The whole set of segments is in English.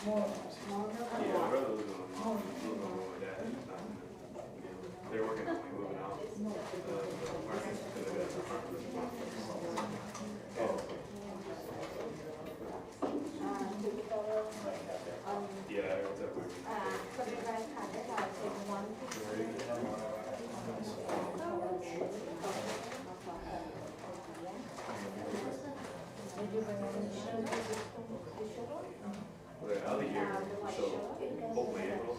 Yeah, my brother was going with my dad. They're working on like moving out. The apartment, because they got an apartment. Oh. Yeah, it's up there. The other year, so hopefully April,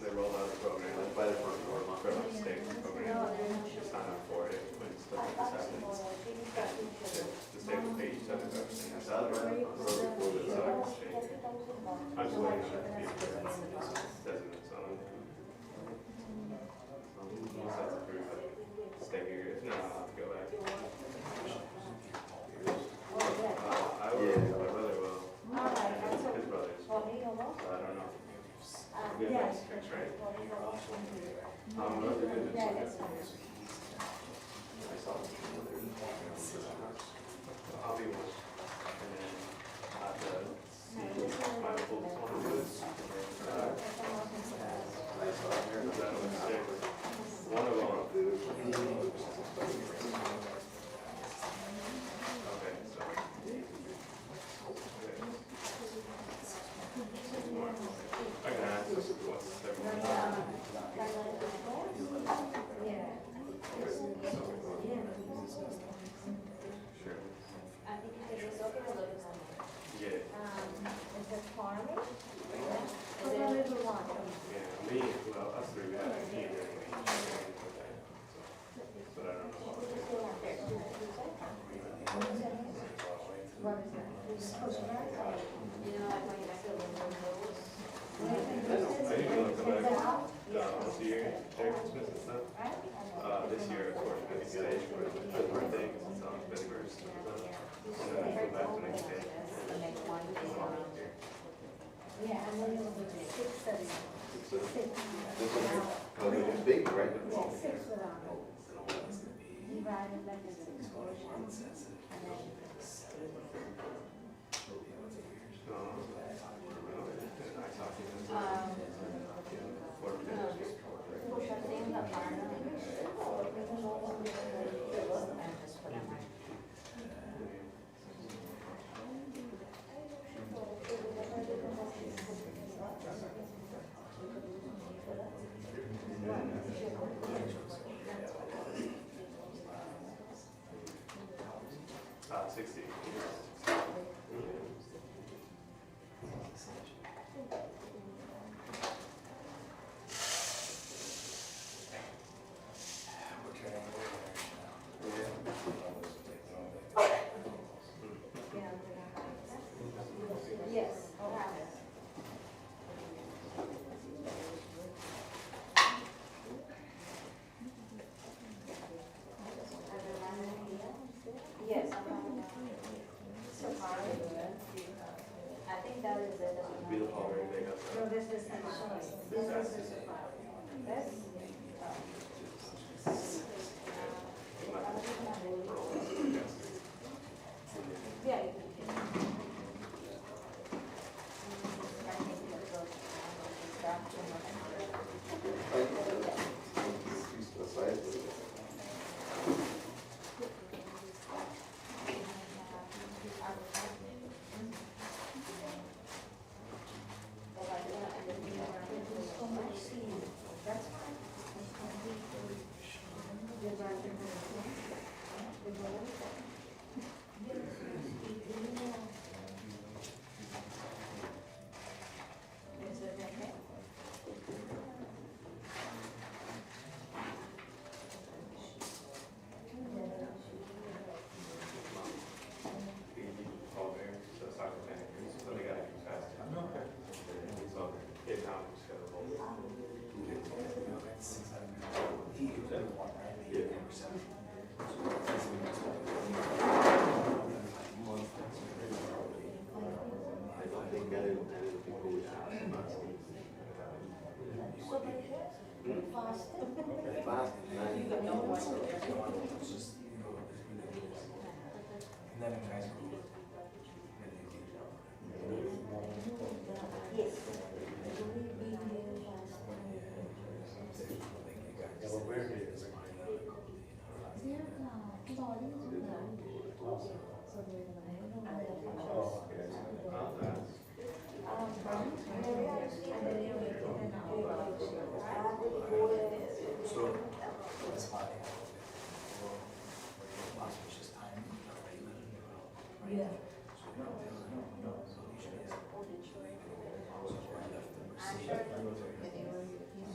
they roll out the program. That's by the front door, my friend state program. Sign up for it when stuff like this happens. The state will pay each other everything. That's out of it. So I can change it. I'm just waiting on it to be designated, so once that's approved, I stay here. If not, I'll have to go back. I will, my brother will. His brothers. So I don't know. Good Mexicans, right? Those are good Mexicans. I saw them. I'll be one. And then I'll have to see my full performances. One of them. Okay, so. I can ask this what's their Sure. Yeah. Is it farming? Yeah, me, well, us three, we have a meeting anyway. But I don't know. What is that? I usually look at like, once a year, check Christmas and stuff. This year, of course, it's stage for the birthday, it's on the 51st. And then I go back the next day. Yeah, and then it'll be 6:30. This is big, right? Six without it. Divided like a 6 portions. And then Uh, 60. yes. Yes. Safari. I think that is it. Be the following day, that's No, this is safari. This is the safari. This? Yeah. That's fine. Is it okay? all there, so soccer managers, so they gotta be fast. So, get down to schedule. I think that is people with So fast. fast. And then in high school, Yeah. So we don't tell them. So usually it's leaving. So I left the receipt. So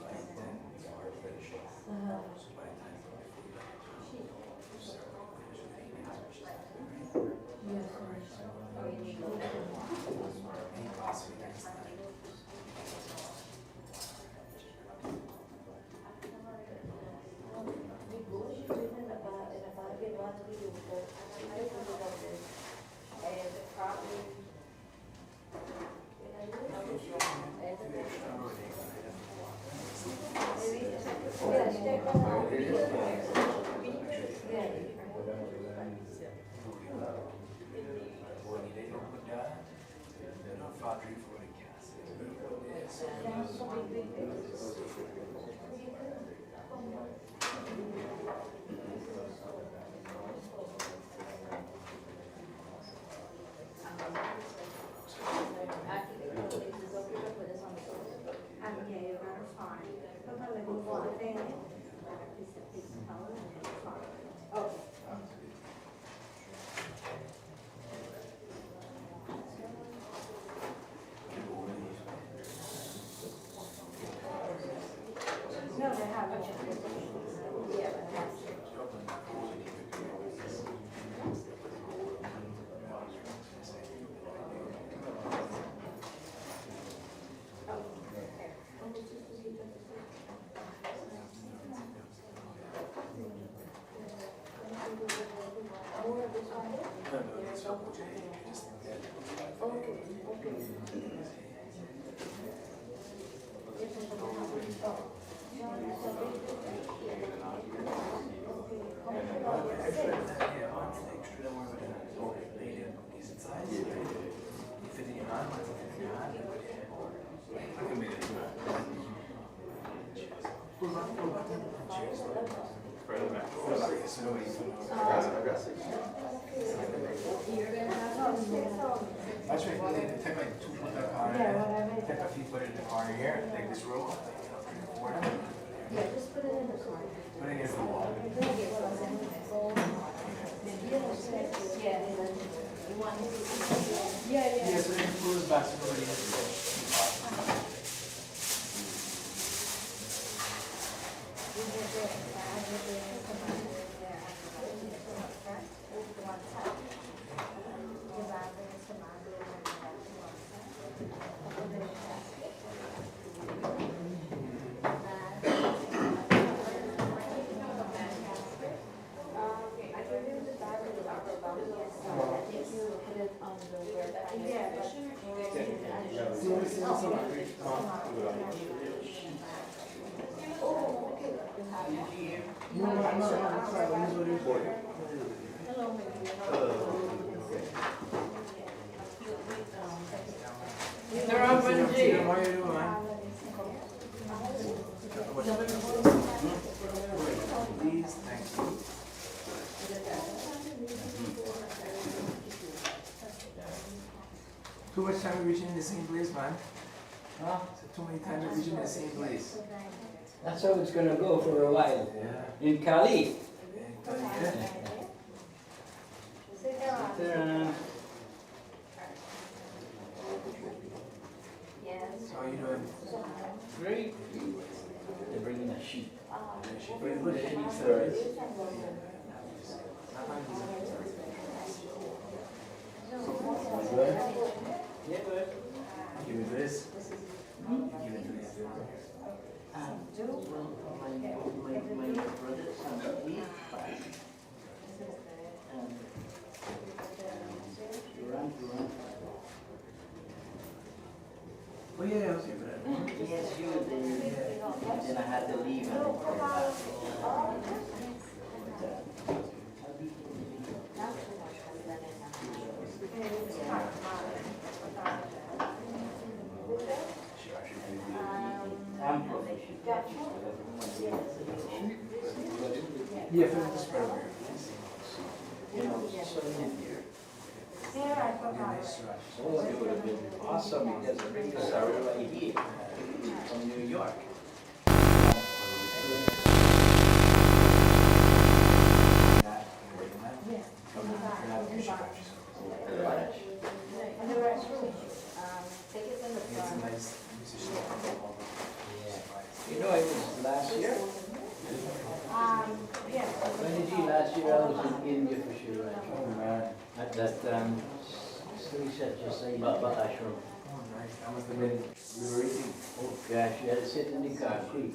by then, it's hard to finish. So by the time we flew back to start finish the paintings, which is right. Yes. Any possible next time. No, they haven't. Yeah, but that's. Further back. I got 6. That's right, they take like 2 put that car in, take a few put it in the car here, take this roll, like, 3 or 4. Yeah, just put it in the car. Put it against the wall. Yeah, yeah. Yeah, so then it goes back to nobody else. They're up in G. How are you doing, man? Please, thank you. Too much time reaching in the same place, man. Huh? So too many times reaching in the same place. That's how it's gonna go for a while. Yeah. In Cali. Yeah. There, How are you doing? great. They're bringing a sheep. Very good. Good? Yeah, good. Give me this. Give it to me. My brother's son, he's 5. Run. Oh yeah, I was here for that. Yes, you were there. Then I had to leave and then come back. I'm professional. Yeah, for the spread over You know, so in here. here. Nice rush. Oh, it would have been awesome because the ringers are right here from New York. Come on, Research just saying about ashram. Oh, nice. That must have been liberating. Oh gosh, you had to sit in the car, quick.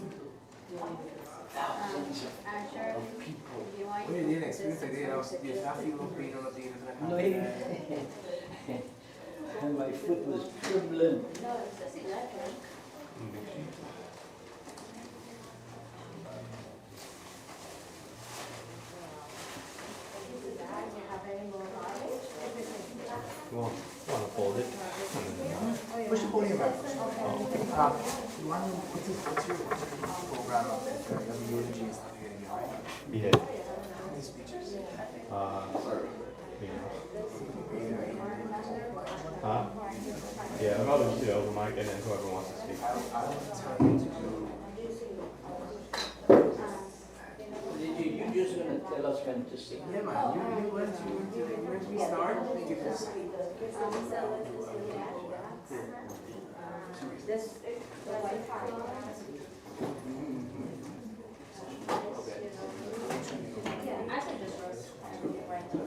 Thousands Asher, of people. do you want? When you didn't experience like that, you have to feel pain or nothing. No, and my foot was trembling. No, it's just electric. Want to fold it? Push the podium back. You want to, what's your program up there? You have a eulogy and stuff you're getting, right? Yeah. Any speeches? Yeah, I'm about to do the open mic and then whoever wants to speak. I don't tell you to do. You just gonna tell us when to sing? Yeah, man, when we start, we give this. This, the white part. Yeah, I could just roast right now.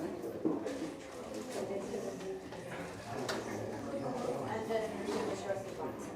And then you just roast the boxes.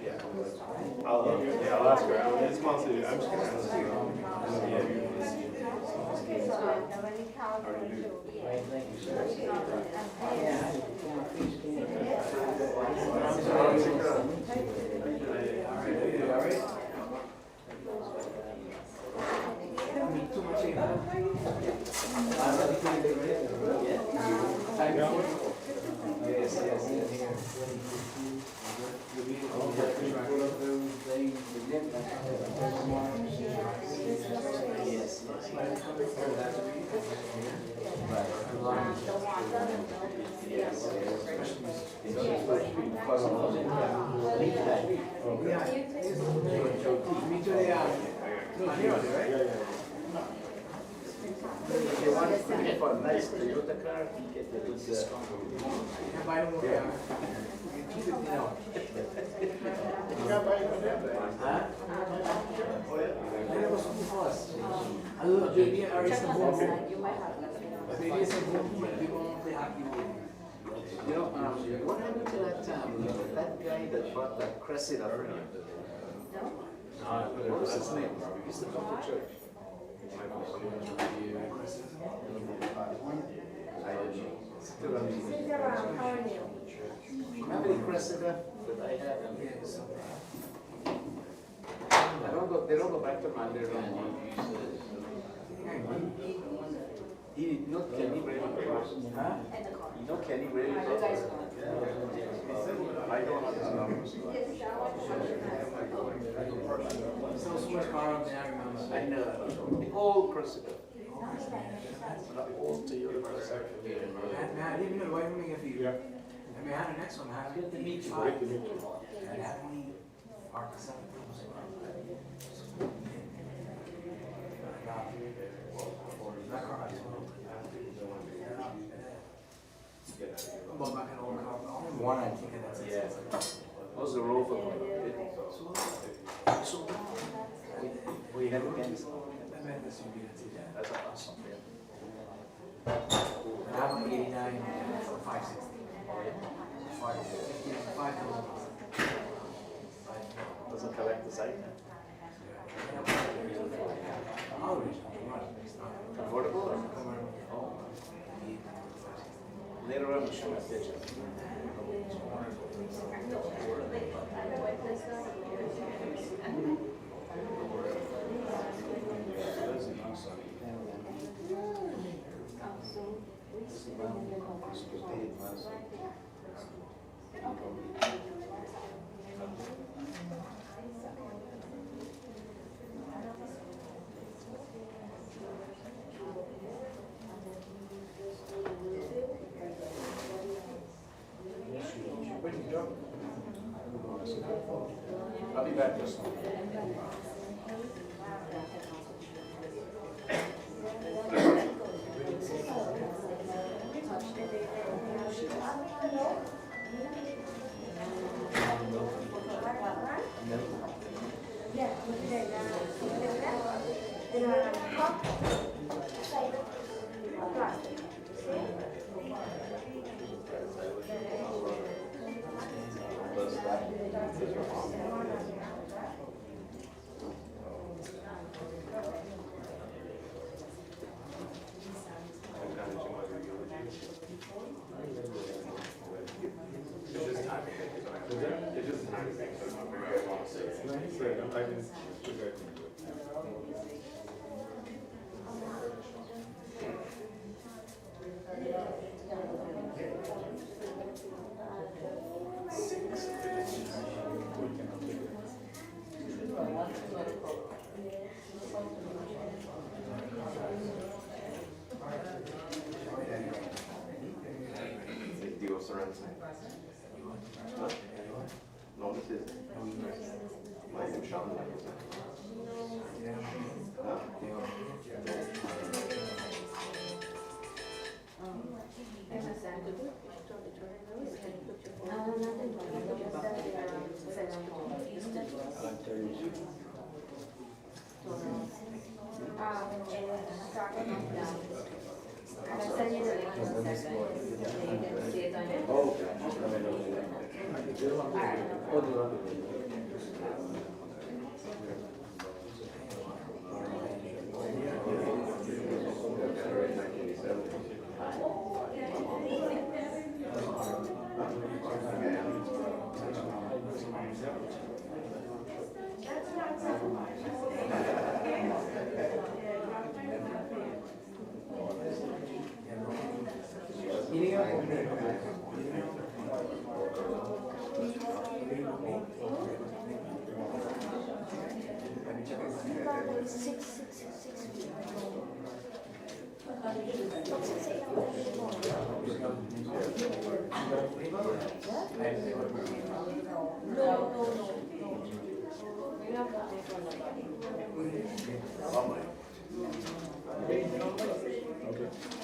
Yeah, I'll ask her. It's mostly, I'm just gonna ask her. Right, thank you, sir. Yeah, If you want for a nice Toyota car, you get the good discount. Yeah, buy them, yeah. You keep it, you know. Huh? That was super fast. I love JD and Aris and Boom. You might have. JD and Boom, people won't play hockey with you. You know, what happened to that guy that bought that Cressida for him? What was his name? He used to come to church. Still remember the Cressida that I had? They don't go back to Monday. He not Kenny Brady. Huh? You know Kenny Brady? I don't have his number. So much car up there, I remember. I know. The old Cressida. The old Toyota Cressida. Man, I didn't even know why we get for you. I mean, I had the next one. I had Good to meet you. five. I had only Arc 7. That car I sold. Well, back in old car. Only one, I think, and that's it. Yeah. What was the Rover? So, We have against. I meant this would be the That's awesome. And I have an 89 for 560. 5,000. Doesn't collect the site. Comfortable? Oh. Later on, we'll show a picture. It's just time. It's just time. So it's not very long. Deosarran. No, this is. My name is Sean.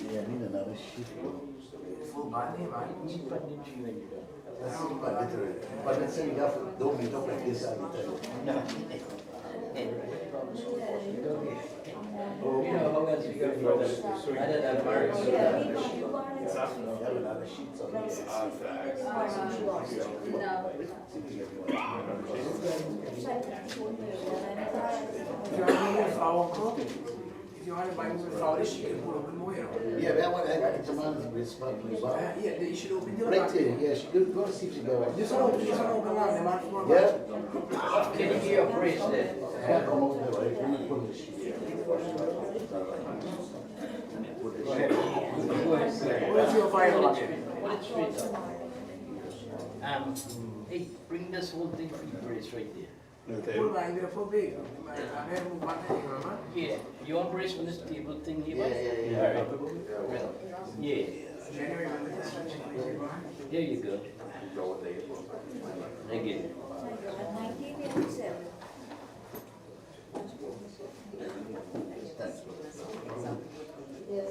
Yeah, I need another sheet. Full body, right? But let's say you have, don't meet up like this all the time. You know, how else you go for this? I did that marriage. You have another sheet on this. If you want to move flower coat, if you want to buy move flower, you can put open more, you know. Yeah, that one, I got it, man's responsible. Yeah, you should open your Right back. there, yeah, she go to see if she go. This one open one, the man for Yeah? Can you hear a bracelet? Yeah, come out there, right? We're gonna put the sheet. Where's your fire bucket? Put it straight up. Hey, bring this whole thing for you, brace right there. Put mine there for big. I never move one thing, remember? Yeah, you want brace from this table thing here? Yeah. Alright. Yeah, January, when the construction is going. there you go. Again. 1987. Yeah.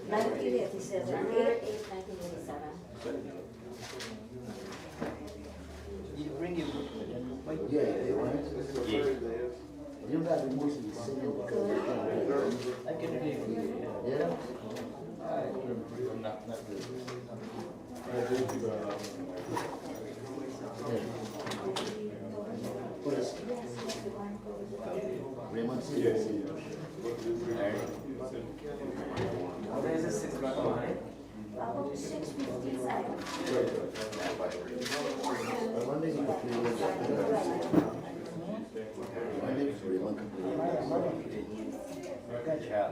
1987. November 8, 1987. You bring your book. Yeah, they want it. Yeah. You got the most of the same. I can play for you. Yeah? Not good. What is? Raymond says. There's a 6 black one, eh? About 655. I wonder if you could play with that. I wonder if Raymond could play with that. Good job.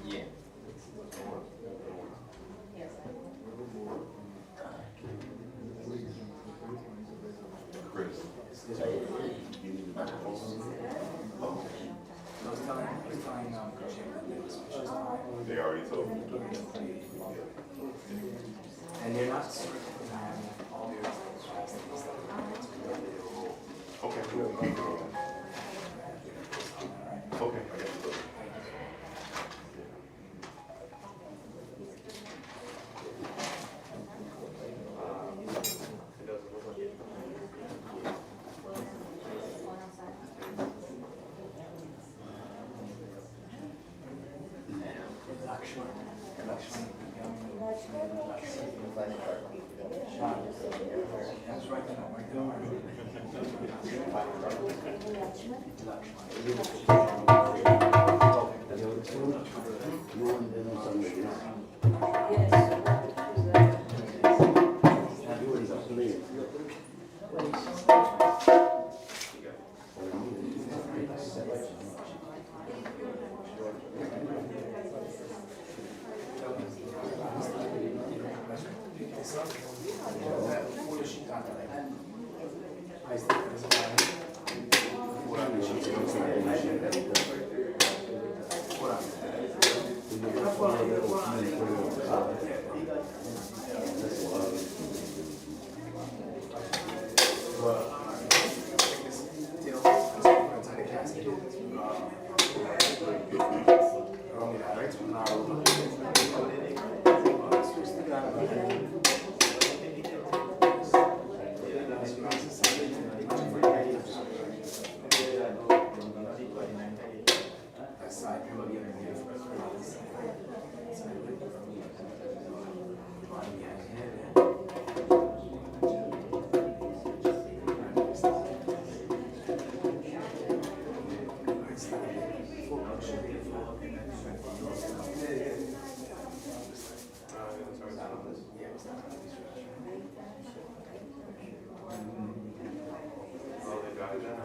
Yeah. Chris. I was telling They already told me. and they're not strict. All their Okay. Okay. That's right now, right Oh, they got it now.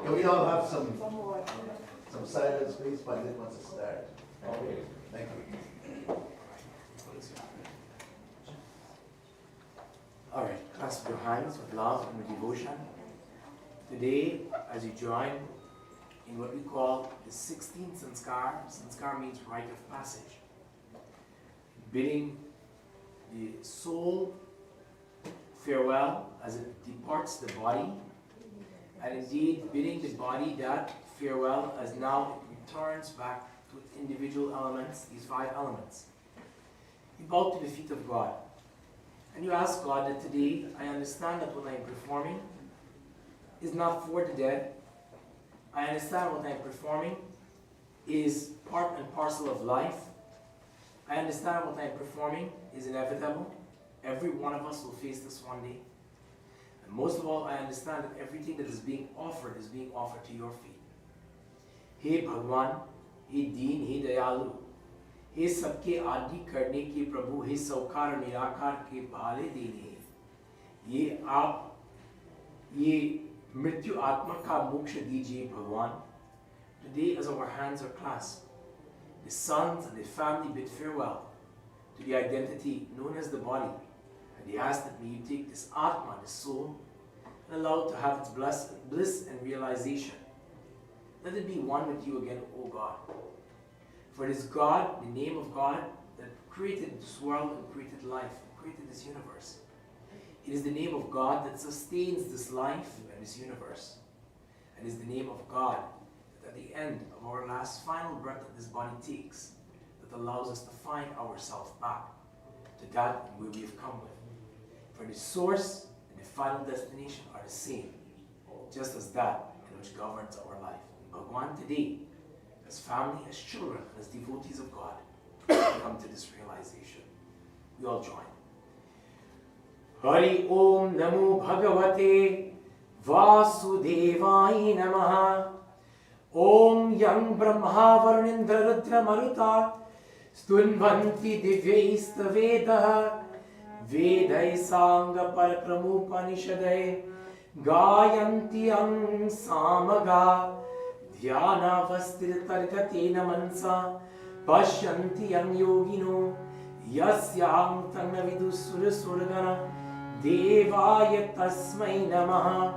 Can we all have some silence, please, but I didn't want to start. Thank you. All right, clasp your hands with love and with devotion. Today, as you join in what we call the 16th Sanskar, Sanskar means rite of passage, bidding the soul farewell as it departs the body, and indeed bidding the body that farewell as now it returns back to its individual elements, these 5 elements. You bow to the feet of God, and you ask God that today I understand that what I am performing is not for the dead. I understand what I am performing is part and parcel of life. I understand what I am performing is inevitable. Every one of us will face this one day. And most of all, I understand that everything that is being offered to your feet. Hey Bhagwan, Hey Deen, Hey Dayalu, Hey Sabke Adi Karne Ke Prabhu, Hey Saukar Nirakar Ke Bhale Dene, Ye Aap, Ye Mrityu Atma Ka Moksha Dijiye Bhagwan. Today, as our hands are clasped, the sons and the family bid farewell to the identity known as the body. And they ask that may you take this Atma, the soul, and allow it to have its bliss and realization. Let it be one with you again, O God. For it is God, the name of God, that created this world and created life, and created this universe. It is the name of God that sustains this life and this universe. And it is the name of God that at the end of our last final breath that this body takes, that allows us to find ourselves back to that where we have come with. For the source and the final destination are the same, just as that and which governs our life. Bhagwan, today, as family, as children, as devotees of God, we come to this realization. We all join. Hari Om Namo Bhagavate Vasudevai Namaha. Om Yang Brahma Varunindra Rudra Maruta Stunvanti Divyaista Vedaha Vedai Sangha Parakramupanishadai Gayanti Ang Samaga Dhyana Vastir Targatena Mansa Pashyanti Ang Yogino Yasyang Tannavidu Suragana Devaya Tasmai Namaha.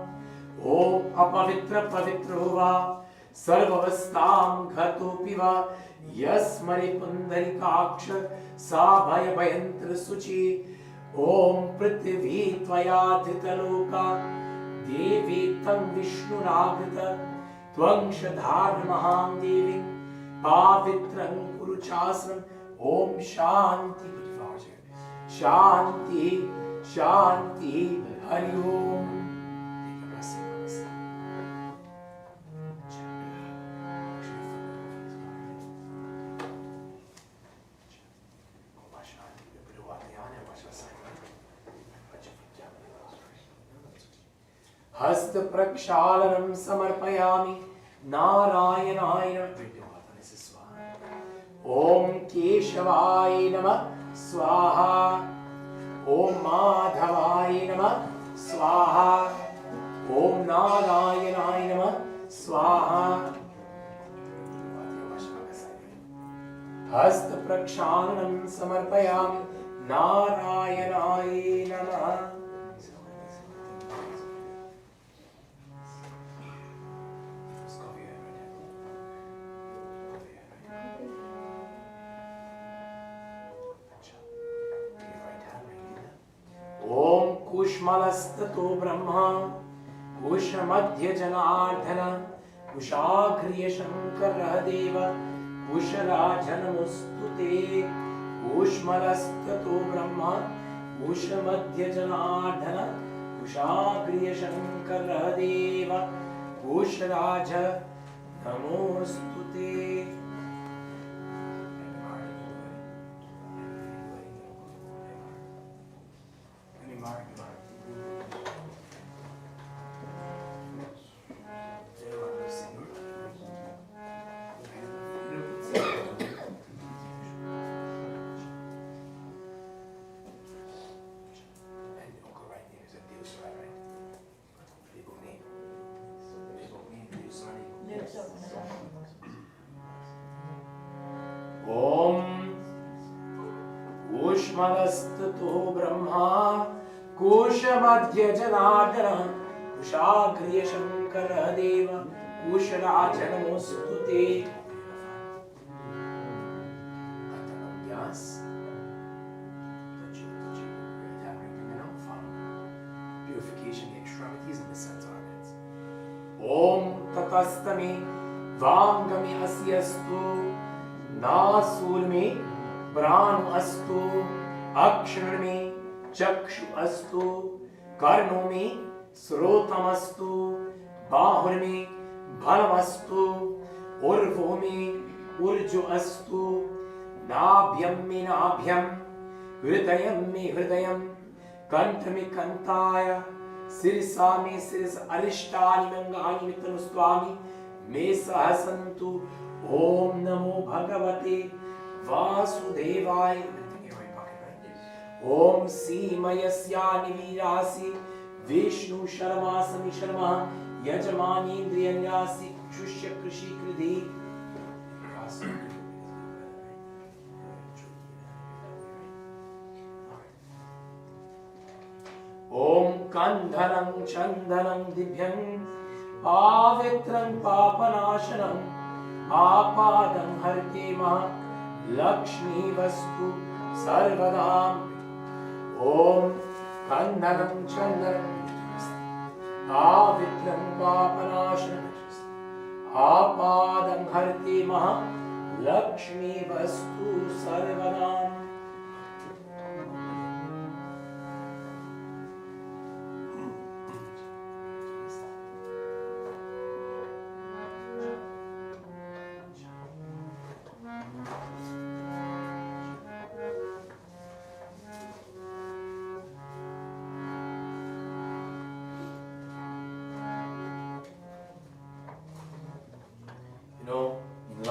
Om Apavitra Pavitro Sarvavastam Ghatopiva Yasmari Pundarikaksha Sabhaya Bhayantra Suchi. Om Prithivi Tvaya Dhitaloka Devi Tam Vishnu Nagrita Tvang Shadhar Maham Devi Pavitram Kuruchasram. Om Shanti. Shanti, Shanti, Hari Om. Hasta Prakshalanam Samarpayami Narayanaaya. Om Keshavaya Namah Swaha. Om Madhavaya Namah Swaha. Om Narayanaya Namah Swaha. Hasta Prakshalanam Samarpayami Narayanaya Namah. Om Kushmalastato Brahma Kushamadhya Janardhana Kushagriya Shankar Deva Kusharajanamustate. Kushmalastato Brahma Kushamadhya Janardhana Kushagriya Shankar Deva Kusharaja Namostute. Om Kushmalastato Brahma Kushamadhya Janardhana Kushagriya Shankara Deva Kusharajanamostute. Purification the extremities and the sense organs. Om Tatastami Vangami Asyastu Nasurmi Pranu Astu Aksharmi Chakshu Astu Karnomi Srotamastu Bahurmi Bhalamastu Urvomi Urju Astu Nabhyam me Nabhyam Hridayam me Hridayam Kantami Kantaya Sirisami Siris Arishtani Mangani Mitanustwami Me Sahasantu. Om Namo Bhagavate Vasudevaya. Om Simayasya Nivirasi Vishnu Sharmasami Sharma Yajamani Indriyanyasi Chushya Krishi Kridhi. Om Kandhanam Chandanam Dibhyam Pavitram Papanashanam Apadam Harte Maha Lakshmi Vastu Sarvadam. Om Kandhanam Chandanam Pavitram Papanashanam Apadam Harte Maha Lakshmi Vastu Sarvadam.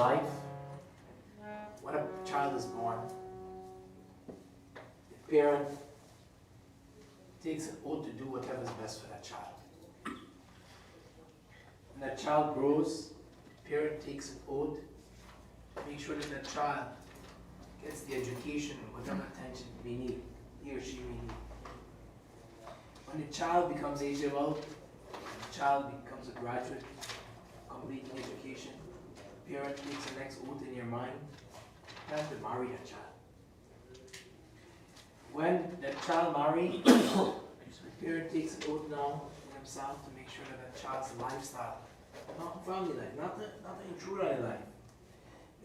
life, when a child is born, the parent takes an oath to do whatever is best for that child. When that child grows, the parent takes an oath to make sure that that child gets the education and whatever attention he or she may need. When the child becomes age of old, when the child becomes a graduate, completing education, the parent takes the next oath in your mind, you have to marry that child. When that child marries, the parent takes an oath now in himself to make sure that that child's lifestyle, not family life, not the intruder in life,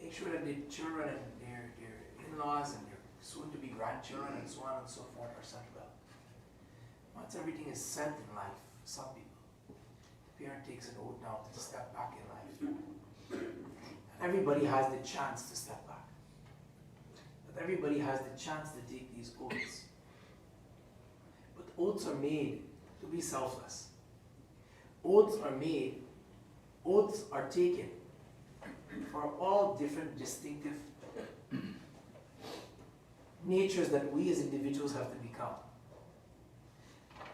make sure that the children and their in-laws and their soon-to-be grandchildren and so on and so forth are set well. Once everything is set in life, for some people, the parent takes an oath now to step back in life. And everybody has the chance to step back. But everybody has the chance to take these oaths. But oaths are made to be selfless. Oaths are taken for all different distinctive natures that we as individuals have to become.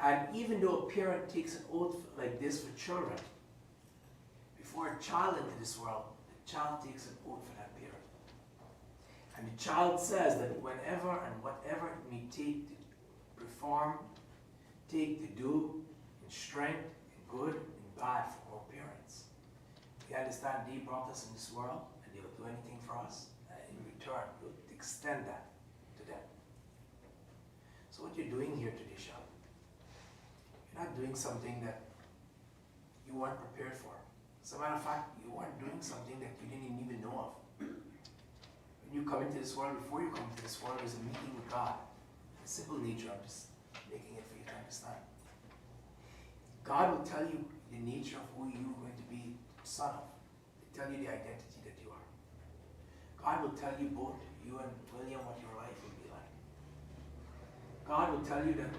And even though a parent takes an oath like this for children, before a child enters this world, the child takes an oath for that parent. And the child says that whenever and whatever it may take to perform, take to do, in strength, in good, in bad for our parents. We understand they brought us in this world and they will do anything for us, and in return, we'll extend that to them. So what you're doing here today, Sean, you're not doing something that you weren't prepared for. As a matter of fact, you weren't doing something that you didn't even know of. When you come into this world, before you come into this world, there's a meeting with God. The simple nature, I'm just making it for you to understand. God will tell you the nature of who you're going to be son of. He'll tell you the identity that you are. God will tell you both, you and William, what your life will be like. God will tell you that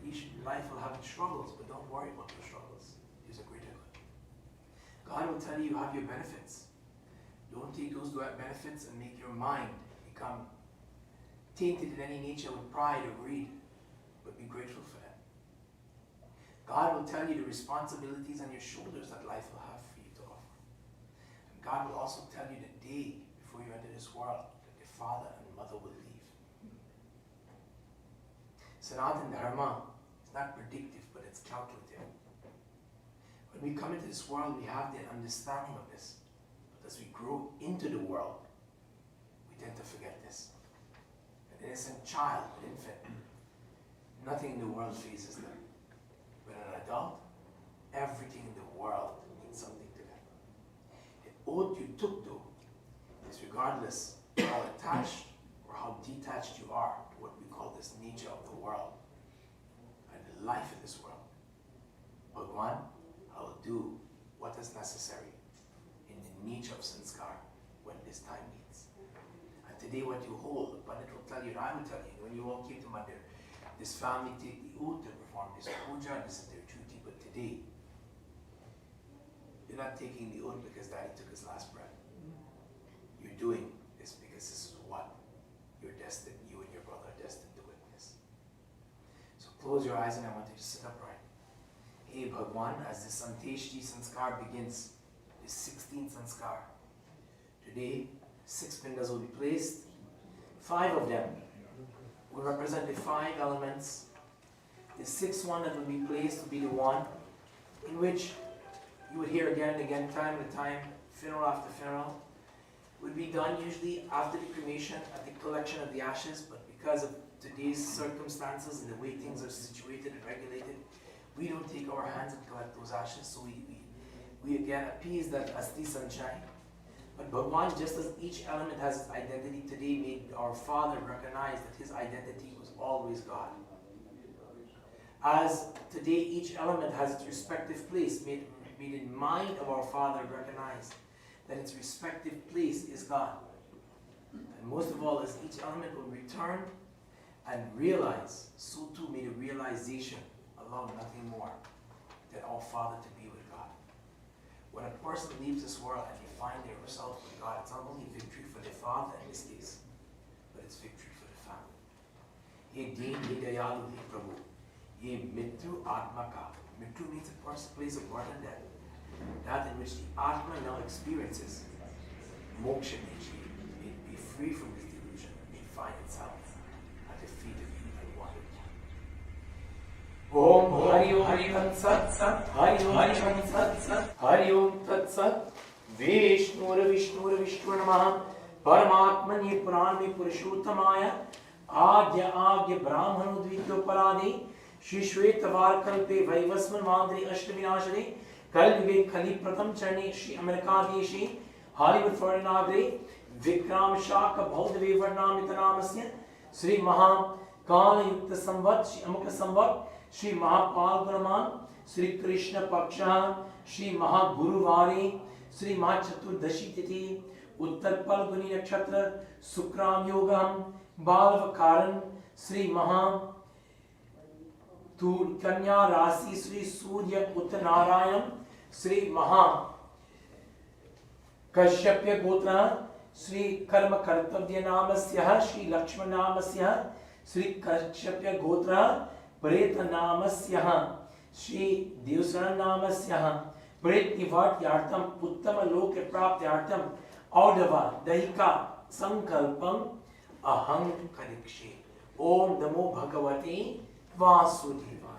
each life will have its struggles, but don't worry about your struggles. There's a greater good. God will tell you have your benefits. Don't take those benefits and make your mind become tainted in any nature with pride or greed, but be grateful for them. God will tell you the responsibilities on your shoulders that life will have for you to offer. And God will also tell you the day before you enter this world that your father and mother will leave. Sanatan Dharma is not predictive, but it's calculative. When we come into this world, we have the understanding of this. But as we grow into the world, we tend to forget this. An innocent child, an infant, nothing in the world phases them. But an adult, everything in the world means something to them. The oath you took, though, is regardless how attached or how detached you are to what we call this nature of the world and the life in this world. Bhagwan, I will do what is necessary in the nature of Sanskar when this time meets. And today what you hold, the Pandit will tell you, and I will tell you, when you all came to Mandir, this family take the oath to perform this puja, and this is their duty, but today, you're not taking the oath because Daddy took his last breath. You're doing this because this is what you're destined, you and your brother are destined to witness. So close your eyes and I want you to sit upright. Hey Bhagwan, as this Anteshti Sanskar begins, this 16th Sanskar, today 6 pindas will be placed. 5 of them will represent the 5 elements. The 6th one that will be placed will be the one in which you would hear again and again, time and time, funeral after funeral. It would be done usually after the cremation at the collection of the ashes, but because of today's circumstances and the way things are situated and regulated, we don't take our hands and collect those ashes, so we again appease that Asti Sanchai. But Bhagwan, just as each element has its identity today, made our Father recognize that his identity was always God. As today each element has its respective place, made in mind of our Father recognize that its respective place is God. And most of all, as each element will return and realize, so too may the realization allow nothing more than our Father to be with God. When a person leaves this world and he find themselves with God, it's not only victory for the father in this case, but it's victory for the family. Ye deen ye dayalu he Prabhu. Ye mitru atma ka. Mitru means a place of birth and death. That in which the Atma now experiences moksha nature, may be free from this delusion and may find itself at the feet of you and wonder. Om Hari Om Tat Sat, Hari Om Tat Sat, Hari Om Tat Sat, Vishnura Vishnura Vishnu Namaha, Paramatmani Purani Purushottamaya, Adya Agya Brahmanu Dvityo Paradi, Shishwetavar Kalpe Vaivasman Vandri Ashtavinashari, Kalyuge Kali Pratham Charni Shri Amerikadeshi, Hollywood Farinagre, Vikram Shaka Bhaudave Varnamita Sri Maha Kala Yukta Samvat, Shri Amukha Samvat, Shri Mahapal Guraman, Sri Krishna Paksha, Shri Maha Guruvari, Sri Mahachaturdashi Titi, Uttar Palguni Nakshatra, Sukram Yogam, Balvakaran, Sri Maha Tu Kanya Rasi, Sri Surya Uttanarayanam, Sri Maha Kashyapya Gotra, Sri Karma Kartavya Namasya, Sri Lakshman Namasya, Sri Kashyapya Gotra, Preta Namasya, Sri Deosarran Namasya, Pret Nivat Yartam, Uttama Loke Prapti Yartam, Audava, Dahika, Sankalpam, Aham Karikshe. Om Namo Bhagavate Vasudevaya.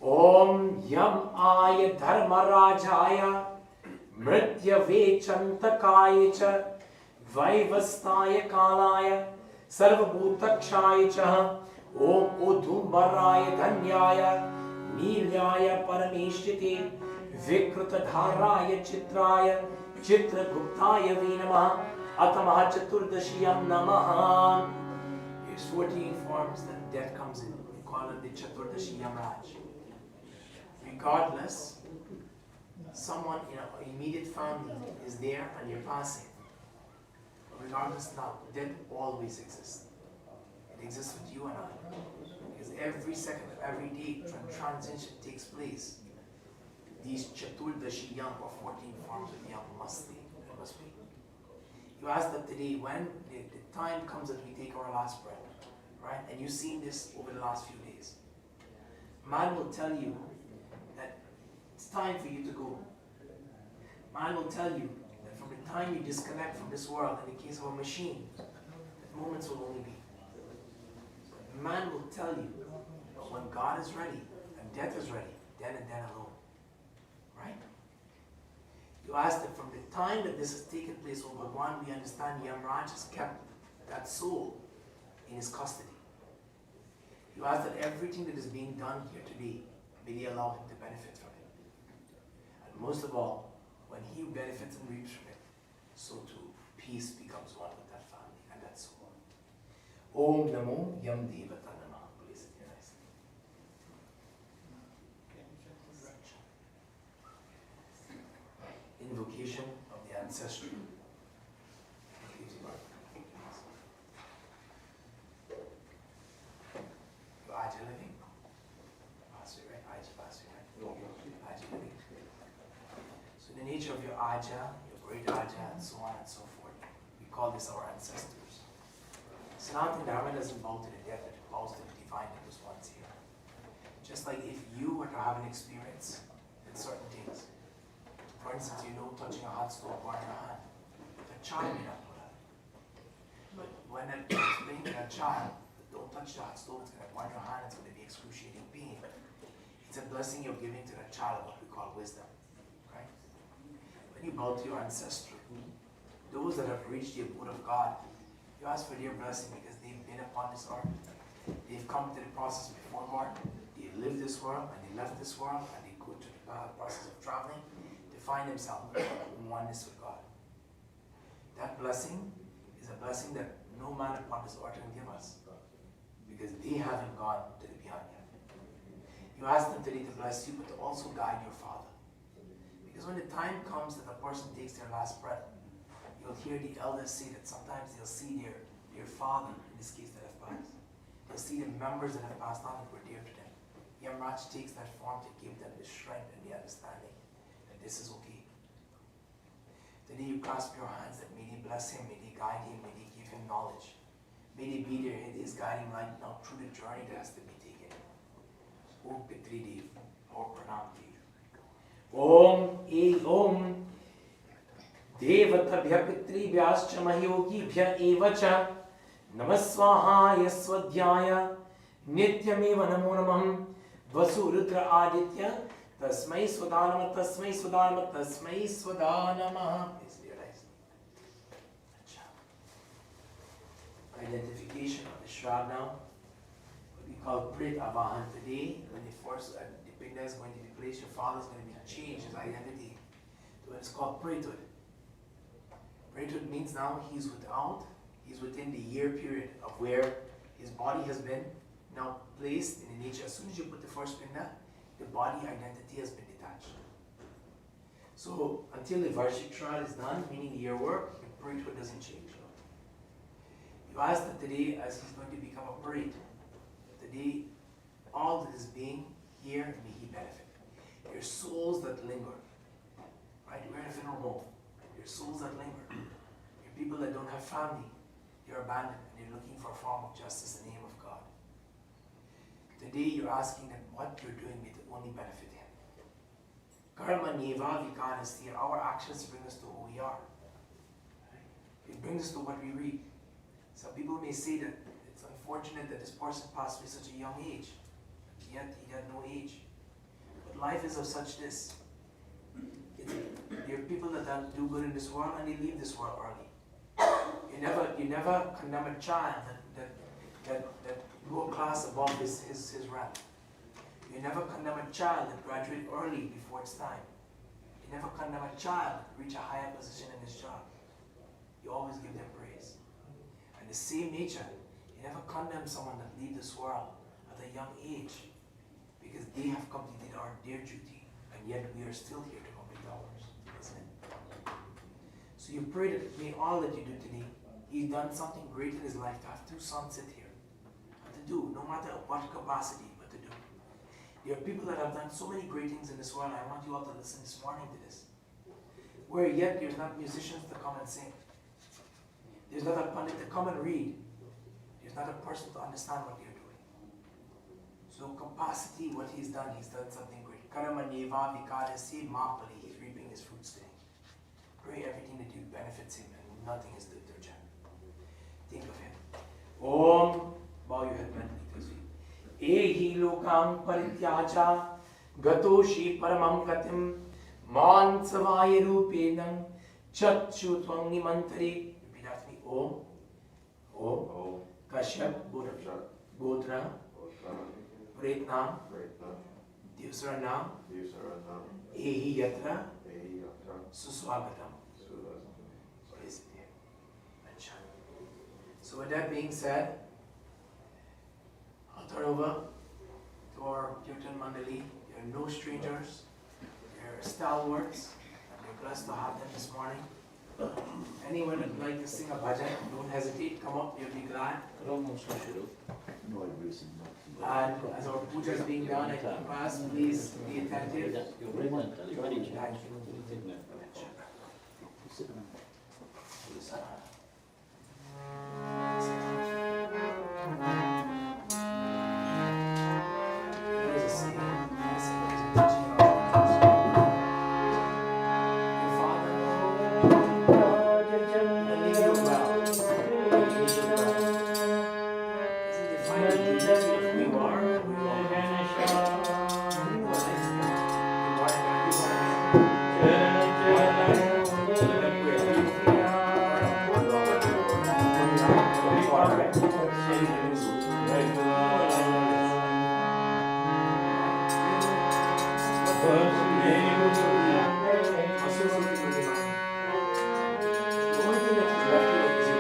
Om Yam Aya Dharmarajaya Mrityave Chantakaya Cha Vaivastaya Kalaya Sarvabhutakshaya Cha Om Udhumbaraya Dhanyaya Nilyaya Parameshtite Vikrutadharaya Chitraya Chitraguptaya Vinamaha Atamaha Chaturdashiyam Namaha. There's 14 forms that death comes in. We call it the Chaturdashi Yamraj. Regardless, someone in our immediate family is there and you're passing. Regardless now, death always exists. It exists with you and I. Because every second of every day, transition takes place. These Chaturdashi Yam or 14 forms of Yam must be. There must be. You ask them today when the time comes that we take our last breath, right? And you've seen this over the last few days. Man will tell you that it's time for you to go. Man will tell you that from the time you disconnect from this world, in the case of a machine, that moments will only be. Man will tell you that when God is ready and death is ready, then and then alone. Right? You ask that from the time that this has taken place, O Bhagwan, we understand Yamraj has kept that soul in his custody. You ask that everything that is being done here today, may they allow him to benefit from it. And most of all, when he benefits and reaps from it, so too, peace becomes one with that family and that soul. Om Namo Yam Devata Namaha. Please, invocation of the ancestry. Your Aja living? Pass away, right? Aja pass away, right? Aja living. So the nature of your Aja, your great Aja, and so on and so forth, we call this our ancestors. Sanatana Dharma doesn't bow to the dead, but it bows to the divine that was once here. Just like if you were to have an experience with certain things, for instance, touching a hot stove or your hand, the child may not know that. But when I explain to that child, don't touch the hot stove, it's going to burn your hand, it's going to be excruciating pain. It's a blessing you're giving to that child, what we call wisdom. Right? When you bow to your ancestry, those that have reached the abode of God, you ask for their blessing because they've been upon this earth. They've come to the process before God. They live this world and they left this world and they go to the process of traveling to find themselves in oneness with God. That blessing is a blessing that no man upon this earth can give us because they haven't gone to the beyond yet. You ask them today to bless you, but to also guide your father. Because when the time comes that a person takes their last breath, you'll hear the elders say that sometimes they'll see their father, in this case, that have passed. They'll see the members that have passed on that were dear to them. Yamraj takes that form to give them the strength and the understanding that this is okay. Today you clasp your hands that may they bless him, may they guide him, may they give him knowledge. May they be there in his guiding light now through the journey that has to be taken. Om Pitri Dev, or Pranam Dev. Om Devatabhya Pitri Vyascha Mahiyogibhya Evacha Namaswaha Yaswadhyaya Nityameva Namo Namam Vasu Rudra Aditya Tasmai Swadanama Tasmai Swadanama Tasmai Swadanama. Please realize. Identification of the shroud now. What we call Prit Avahan today. When the first the pinda is going to be placed, your father is going to be changed his identity to what is called Prithood. Prithood means now he's within the year period of where his body has been now placed in the nature. As soon as you put the first pinda, the body identity has been detached. So until the Varshik Shroud is done, meaning the year work, the Prithood doesn't change. You ask that today, as he's going to become a Prit, today all that is being here, may he benefit. Your souls that linger, right? We're in a funeral home. Your souls that linger. Your people that don't have family, you're abandoned and you're looking for a form of justice in the name of God. Today you're asking that what you're doing may only benefit him. Karma neva vikanasti. Our actions bring us to who we are. It brings us to what we read. Some people may say that it's unfortunate that this person passed away at such a young age, yet he had no age. But life is of such this. There are people that do good in this world and they leave this world early. You never condemn a child that go a class above his rank. You never condemn a child that graduates early before its time. You never condemn a child that reach a higher position in his job. You always give them praise. And the same nature, you never condemn someone that leave this world at a young age because they have completed their duty, and yet we are still here to complete ours, isn't it? So you pray that may all that you do today, he's done something great in his life to have two sons sit here, and to do, no matter what capacity, but to do. There are people that have done so many great things in this world. I want you all to listen this morning to this. Where yet there's not musicians to come and sing. There's not a pundit to come and read. There's not a person to understand what you're doing. So capacity, what he's done something great. Karma neva vikadasi mapali. He's reaping his fruits today. Pray everything that you benefits him and nothing is the dirjan. Think of him. Om. Bow your head mentally to his feet. Ehi lokam parityaja gatoshi paramam gatim man savaya rupenam chachu tvang nimantari. Repeat after me. Om. Kashyap Gotra Pretnam Deosarran Ehi Yatra Suswagatam. So with that being said, I'll turn over to our Kirtan Mandali. You're no strangers, you're stalwarts, and we're blessed to have them this morning. Anyone that would like to sing a bhajan, don't hesitate, come up, you'll be glad. And as our puja is being done at the pass, please be attentive. The only thing that is left to it is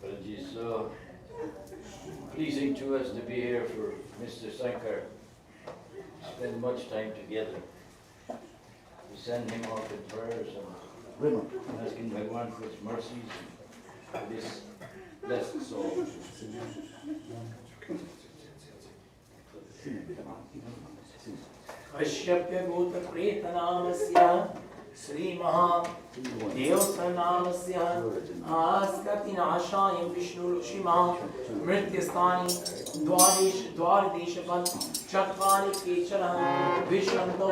But it is so pleasing to us to be here for Mr. Sankar. Spend much time together. We send him off in prayers and asking Bhagwan for his mercies for this blessed soul. कश्यप्य भूत प्रेत नामस्य श्री महा देवसर नामस्य आस्कति नाशाय विष्णु ऋषिमा मृत्युस्थानि द्वारदेशपन् चत्वारि केचरः विश्वन्तो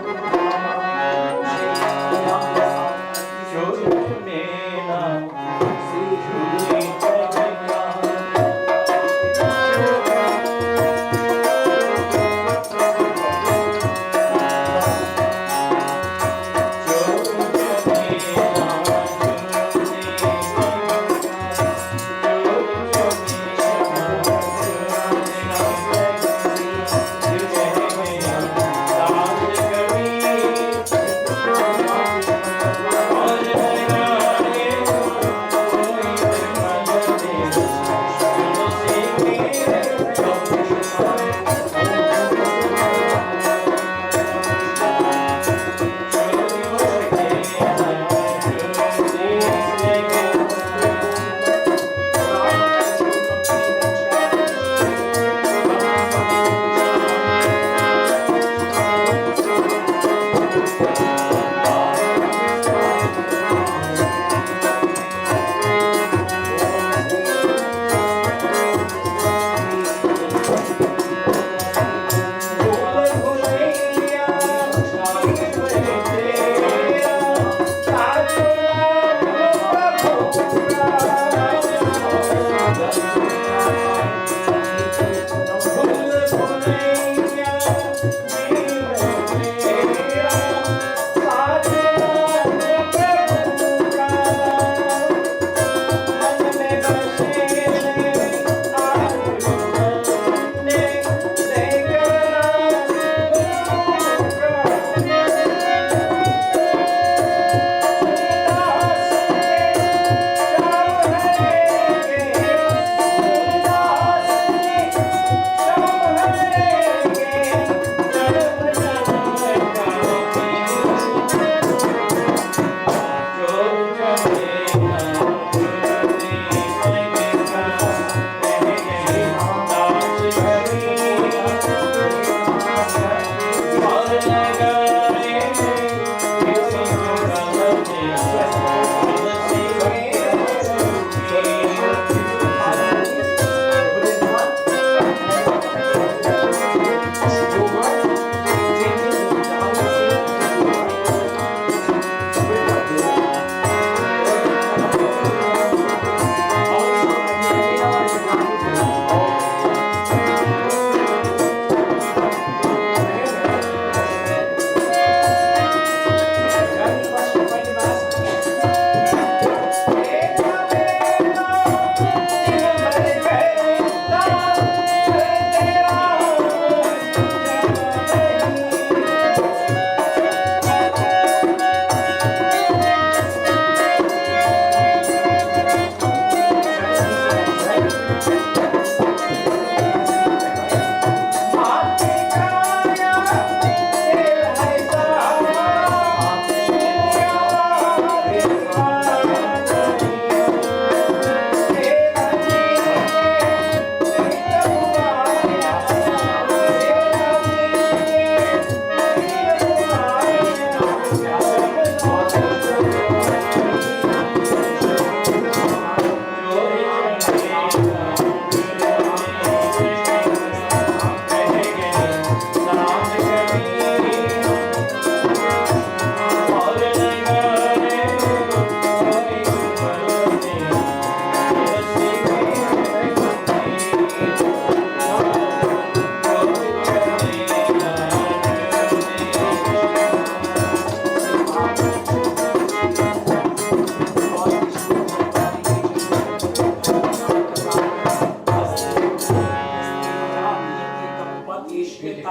It's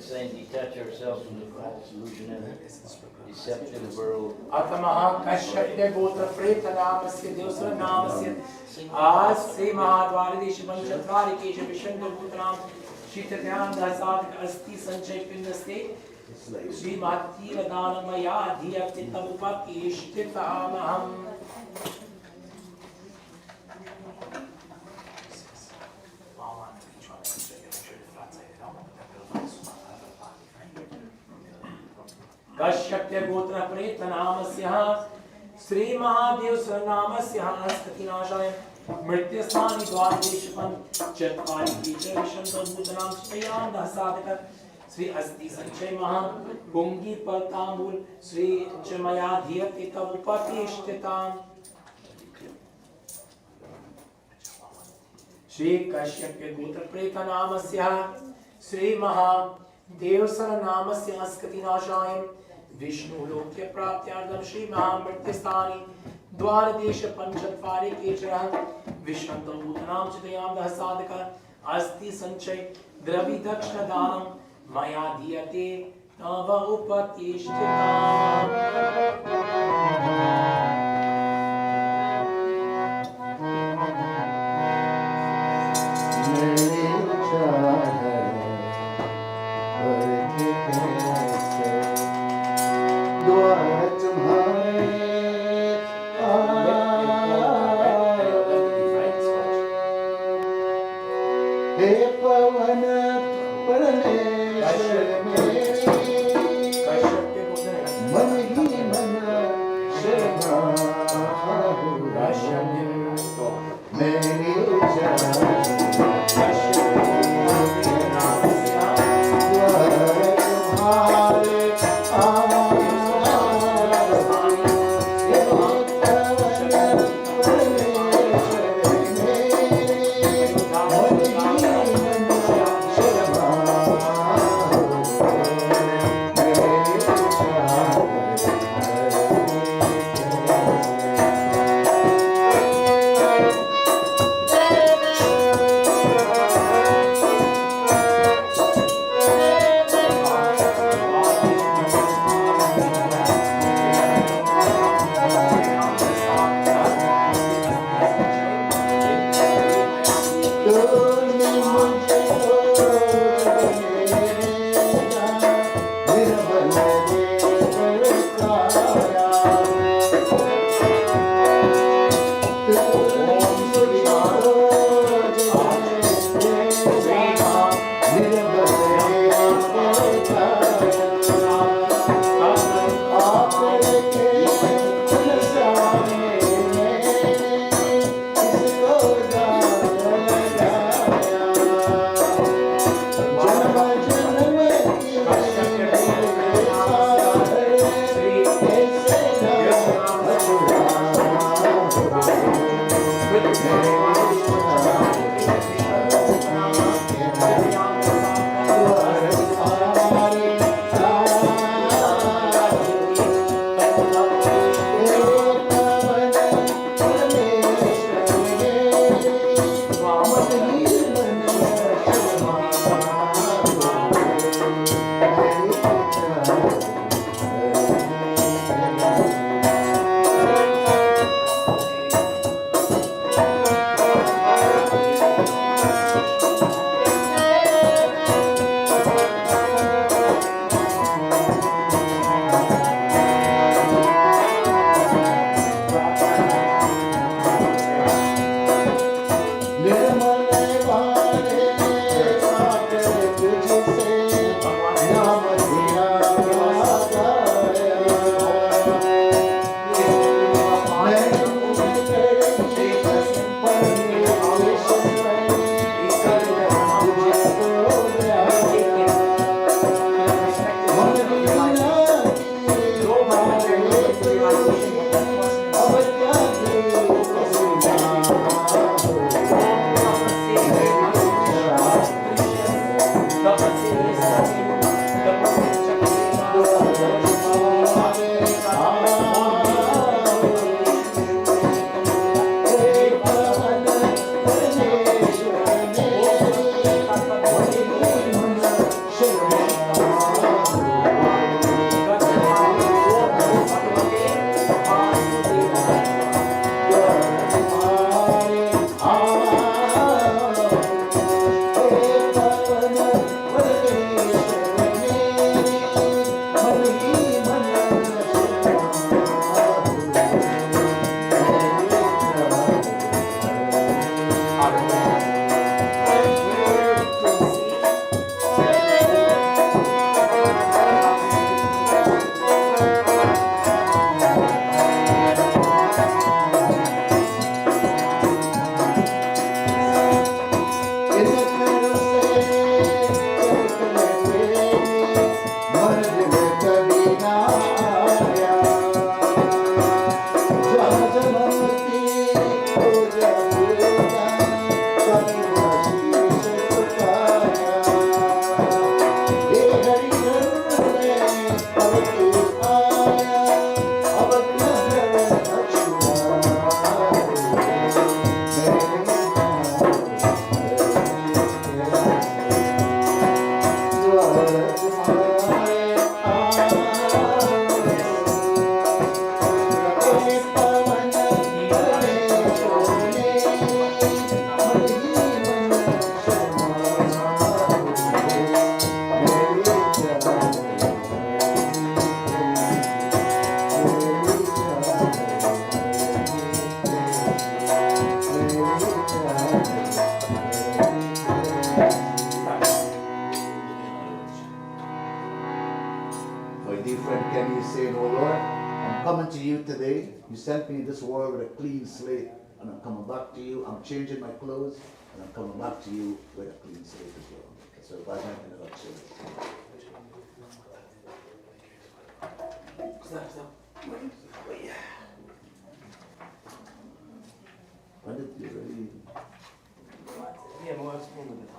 saying detach ourselves from the false illusion and deceptive world. अतमः कश्यप्य गोत्र प्रेत नामस्य देवसर नामस्य आज श्री महाद्वारदेश पंचद्वारिकेश विशंत भूतनाम शीतध्यान दहसाद अस्ति संचय पिंडस्ते श्री मातीर दानमया धियते तमुपतिष्ठितामहम् कश्यप्य गोत्र प्रेत नामस्य श्री महादेव सरनामस्य हस्ततिनाशाय मृत्युस्थानि द्वारदेशपं चत्वारि कीचविशंतो भूतनां श्रेयां दहसादक श्री अस्ति संचय महा पुंगी पलतामूल श्री चमया धियते तव उपतिष्ठिताम् श्री कश्यप्य गोत्र प्रेत नामस्य श्री महादेव सरनामस्य हस्ततिनाशाय विष्णु लोक्य प्राप्त्यार्थं श्री महामृत्युस्थानि द्वारदेश पंचद्वारे केचरः विश्वन्तो भूतनां चितयां दहसादक अस्ति संचय द्रवि दक्षिण दानं मया दीयते तव उपतिष्ठिताम् today. You sent me this world with a clean slate, and I'm coming back to you. I'm changing my clothes, and I'm coming back to you with a clean slate as well. So Bhajan in a nutshell. Stop. When did you really? Yeah, more explain a bit.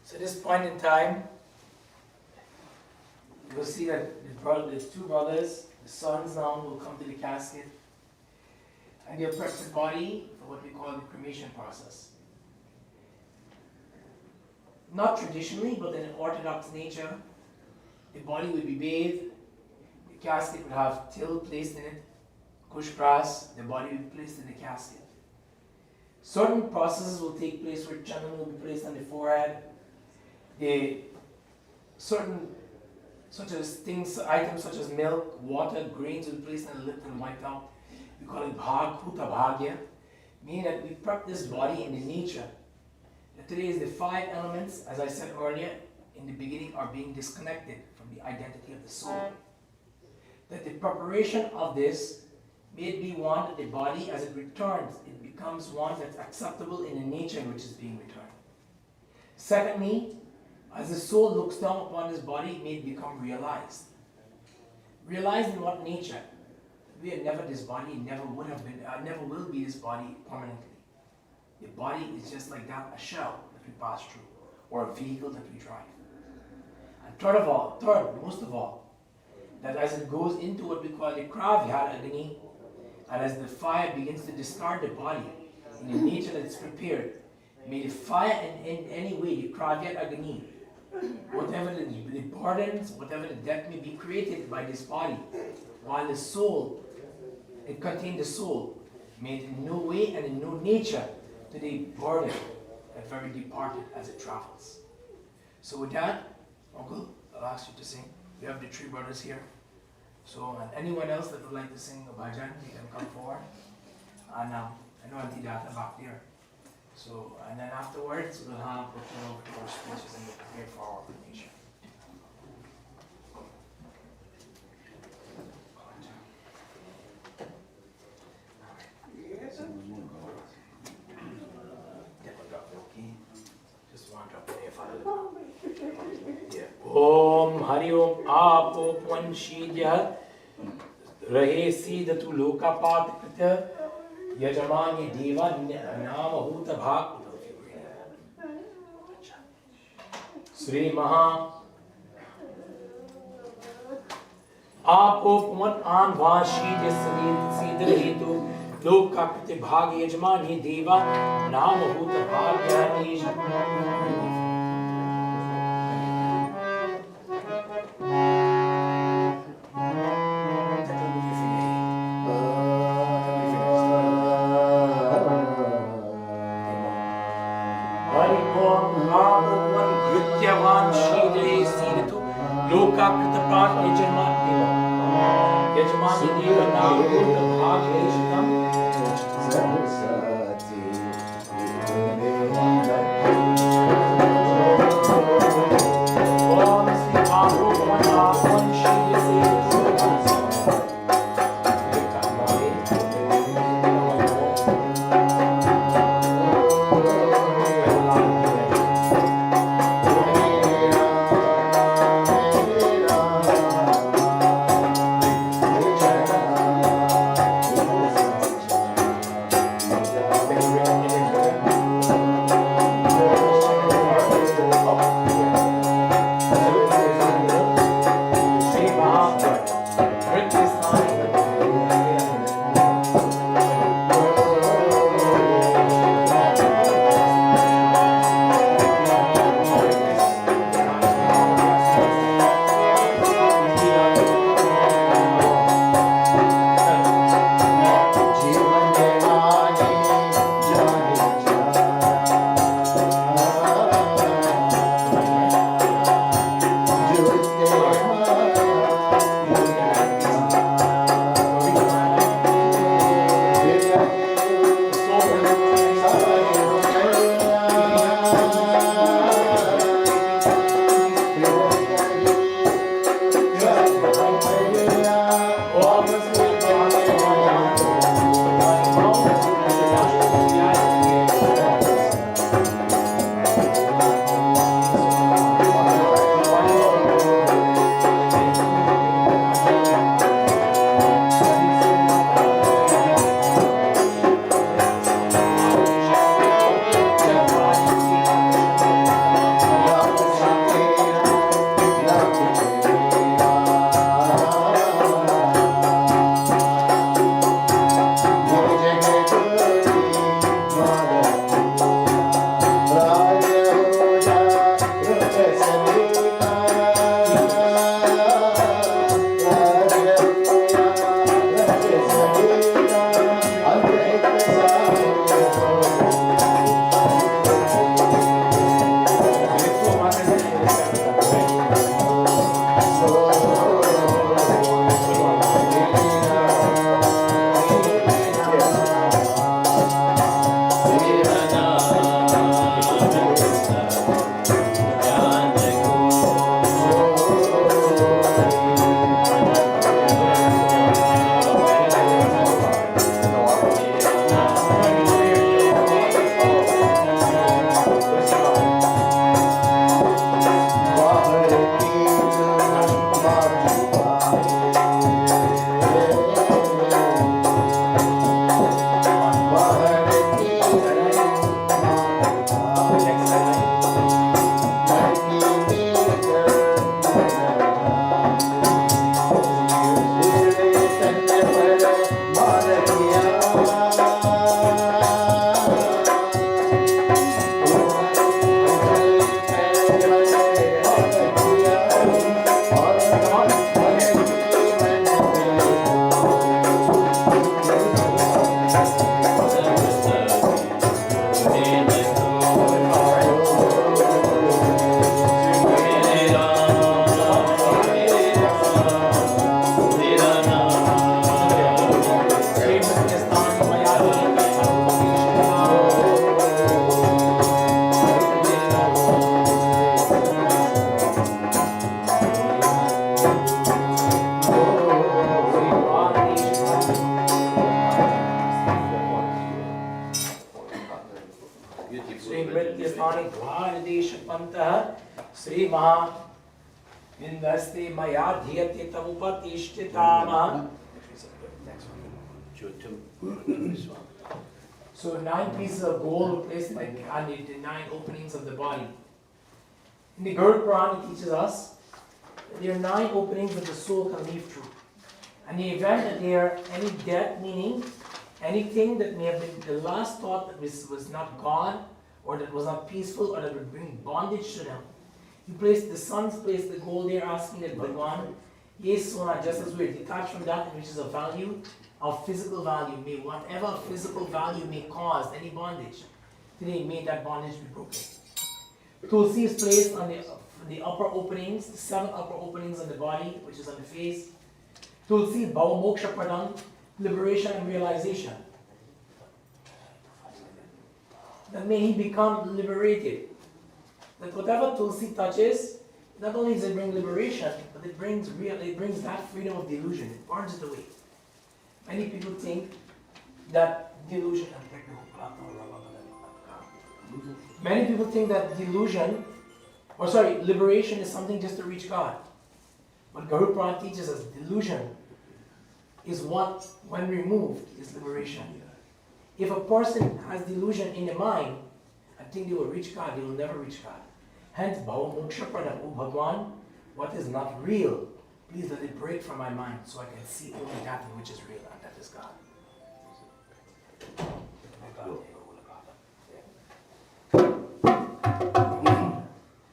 So at this point in time, you'll see that there's two brothers, the sons now will come to the casket, and they'll prep the body for what we call the cremation process. Not traditionally, but in an Orthodox nature, the body would be bathed, the casket would have till placed in it, kush grass, the body would be placed in the casket. Certain processes will take place where chandan will be placed on the forehead. Items such as milk, water, grains will be placed on the lip and wiped out. We call it puta bhagya, meaning that we prep this body in the nature. That today is the 5 elements, as I said earlier, in the beginning are being disconnected from the identity of the soul. That the preparation of this may it be one that the body, as it returns, it becomes one that's acceptable in the nature in which it's being returned. Secondly, as the soul looks down upon this body, may it become realized. Realized in what nature? We are never this body, never would have been, never will be this body permanently. The body is just like that, a shell that we pass through, or a vehicle that we drive. And third, most of all, that as it goes into what we call the Kravyat Agni, and as the fire begins to discard the body in the nature that it's prepared, may the fire in any way, the Kravyat Agni, whatever the burdens, whatever the death may be created by this body, while the soul, it contained the soul, may it in no way and in no nature to the burden that very departed as it travels. So with that, Uncle, I'll ask you to sing. We have the 3 brothers here. So, and anyone else that would like to sing a bhajan, you can come forward. And I know Auntie Data back there. So, and then afterwards, we'll have the our speeches and we'll prepare for our ordination. Just one drop in here, Father. Om Hari Om Apo Panshidya Rahe Siddhatu Lokapat Krita Yajamani Deva Nama Huta Bhak Sri Maha Apo Puman Anva Shidya Siddha Rahitu Lokakriti Bhag Yajamani Deva Nama Huta Bhak Yanisha. Yajamani Deva Nam Buddha Bhagaveshtam Om Sri Ahu Mana Panshidya beautiful Shri bhajan. मृत्यु स्थाने द्वारदेश पंतः श्री महा विंदस्ते मया धियते तमुपतिष्ठितामः. Chotum. So 9 pieces of gold were placed like on the 9 openings of the body. In the Gurukh Quran, it teaches us that there are 9 openings that the soul can leave through. And the event that there are any death, meaning anything that may have been the last thought that was not God, or that was not peaceful, or that would bring bondage to them. The sons place the gold there, asking that Bhagwan, yes, Sona, just as we're detached from that which is of value, of physical value, may whatever physical value may cause any bondage, today may that bondage be broken. Tulsi is placed on the upper openings, the 7 upper openings on the body, which is on the face. Tulsi, Bhava Moksha Pradam, liberation and realization. That may he become liberated. That whatever Tulsi touches, not only does it bring liberation, but it brings that freedom of delusion. It burns it away. Many people think that delusion. Many people think that liberation is something just to reach God. But Gurukh Quran teaches us delusion is what, when removed, is liberation. If a person has delusion in the mind, I think they will reach God, they will never reach God. Hence, Bhava Moksha Pradam, O Bhagwan, what is not real, please let it break from my mind so I can see only that which is real, and that is God.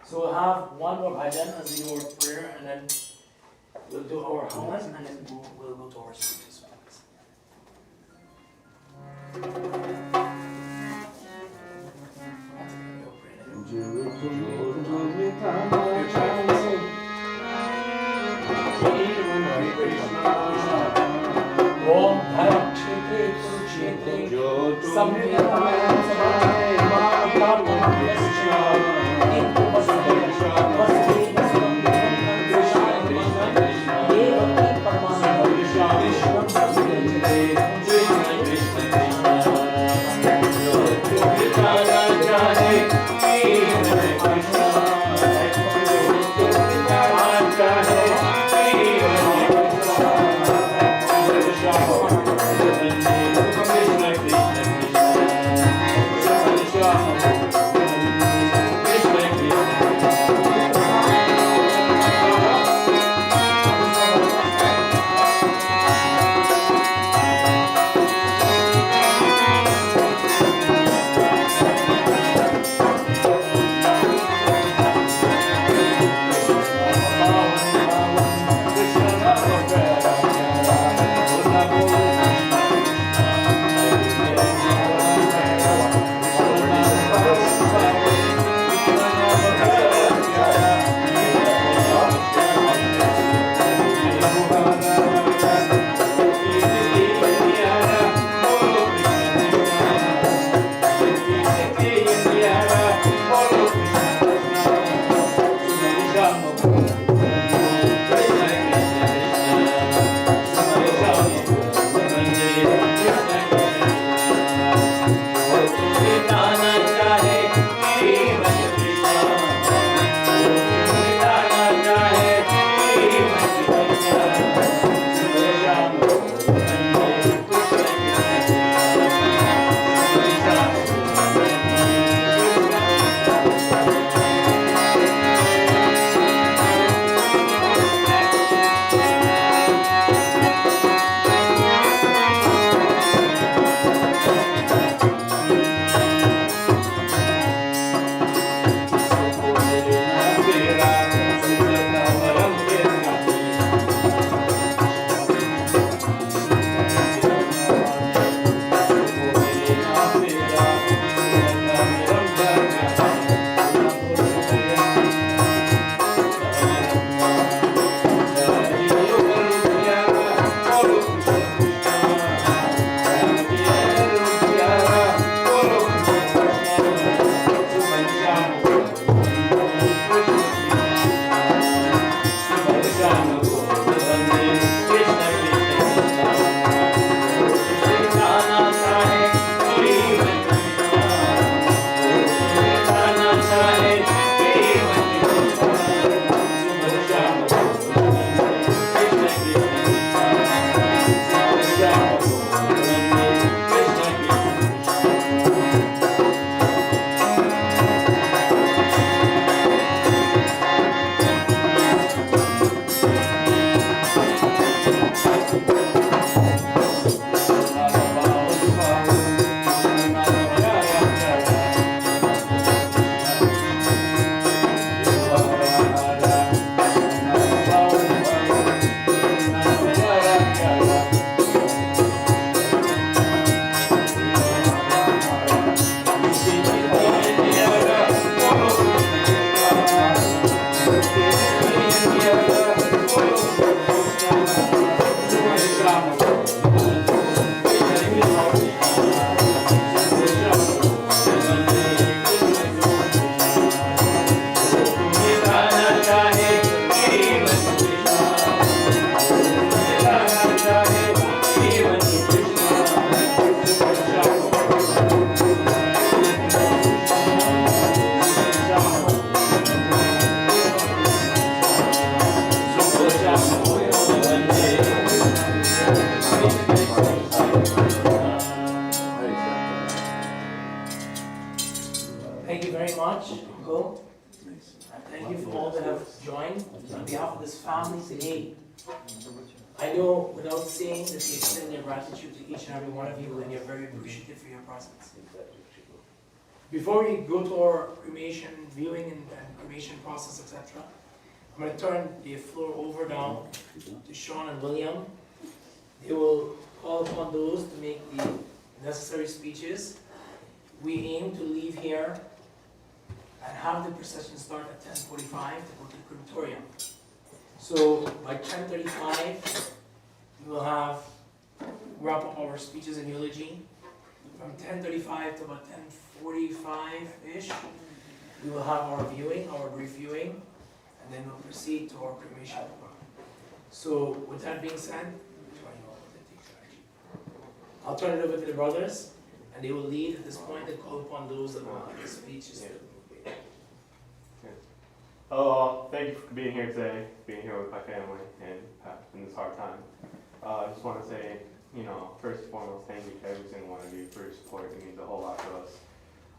So we'll have one more bhajan as we do our prayer, and then we'll do our hawan, and then we'll go to our speeches. Om Dharam Kshetre Kurukshetre Samvedayam Samaya Mahaprabhu Yascha Into Vasudeva Vasudeva Krishna Krishna Devaki Paramananda Krishna Vasudeva Krishna Krishna Krishna Thank you very much, Uncle. And thank you for all that have joined on behalf of this family today. I know without saying that they extend their gratitude to each and every one of you, and you're very appreciative for your presence. Before we go to our cremation viewing and cremation process, etc., I'm going to turn the floor over now to Sean and William. They will call upon those to make the necessary speeches. We aim to leave here and have the procession start at 10:45 to go to the crematorium. So by 10:35, we will have wrap up our speeches and eulogy. From 10:35 to about 10:45-ish, we will have our viewing, our brief viewing, and then we'll proceed to our cremation. So with that being said, I'll turn it over to the brothers, and they will lead at this point and call upon those that will have the speeches. Thank you for being here today, being here with my family and in this hard time. I just want to say, first and foremost, thank you to every single one of you for your support. It means a whole lot to us.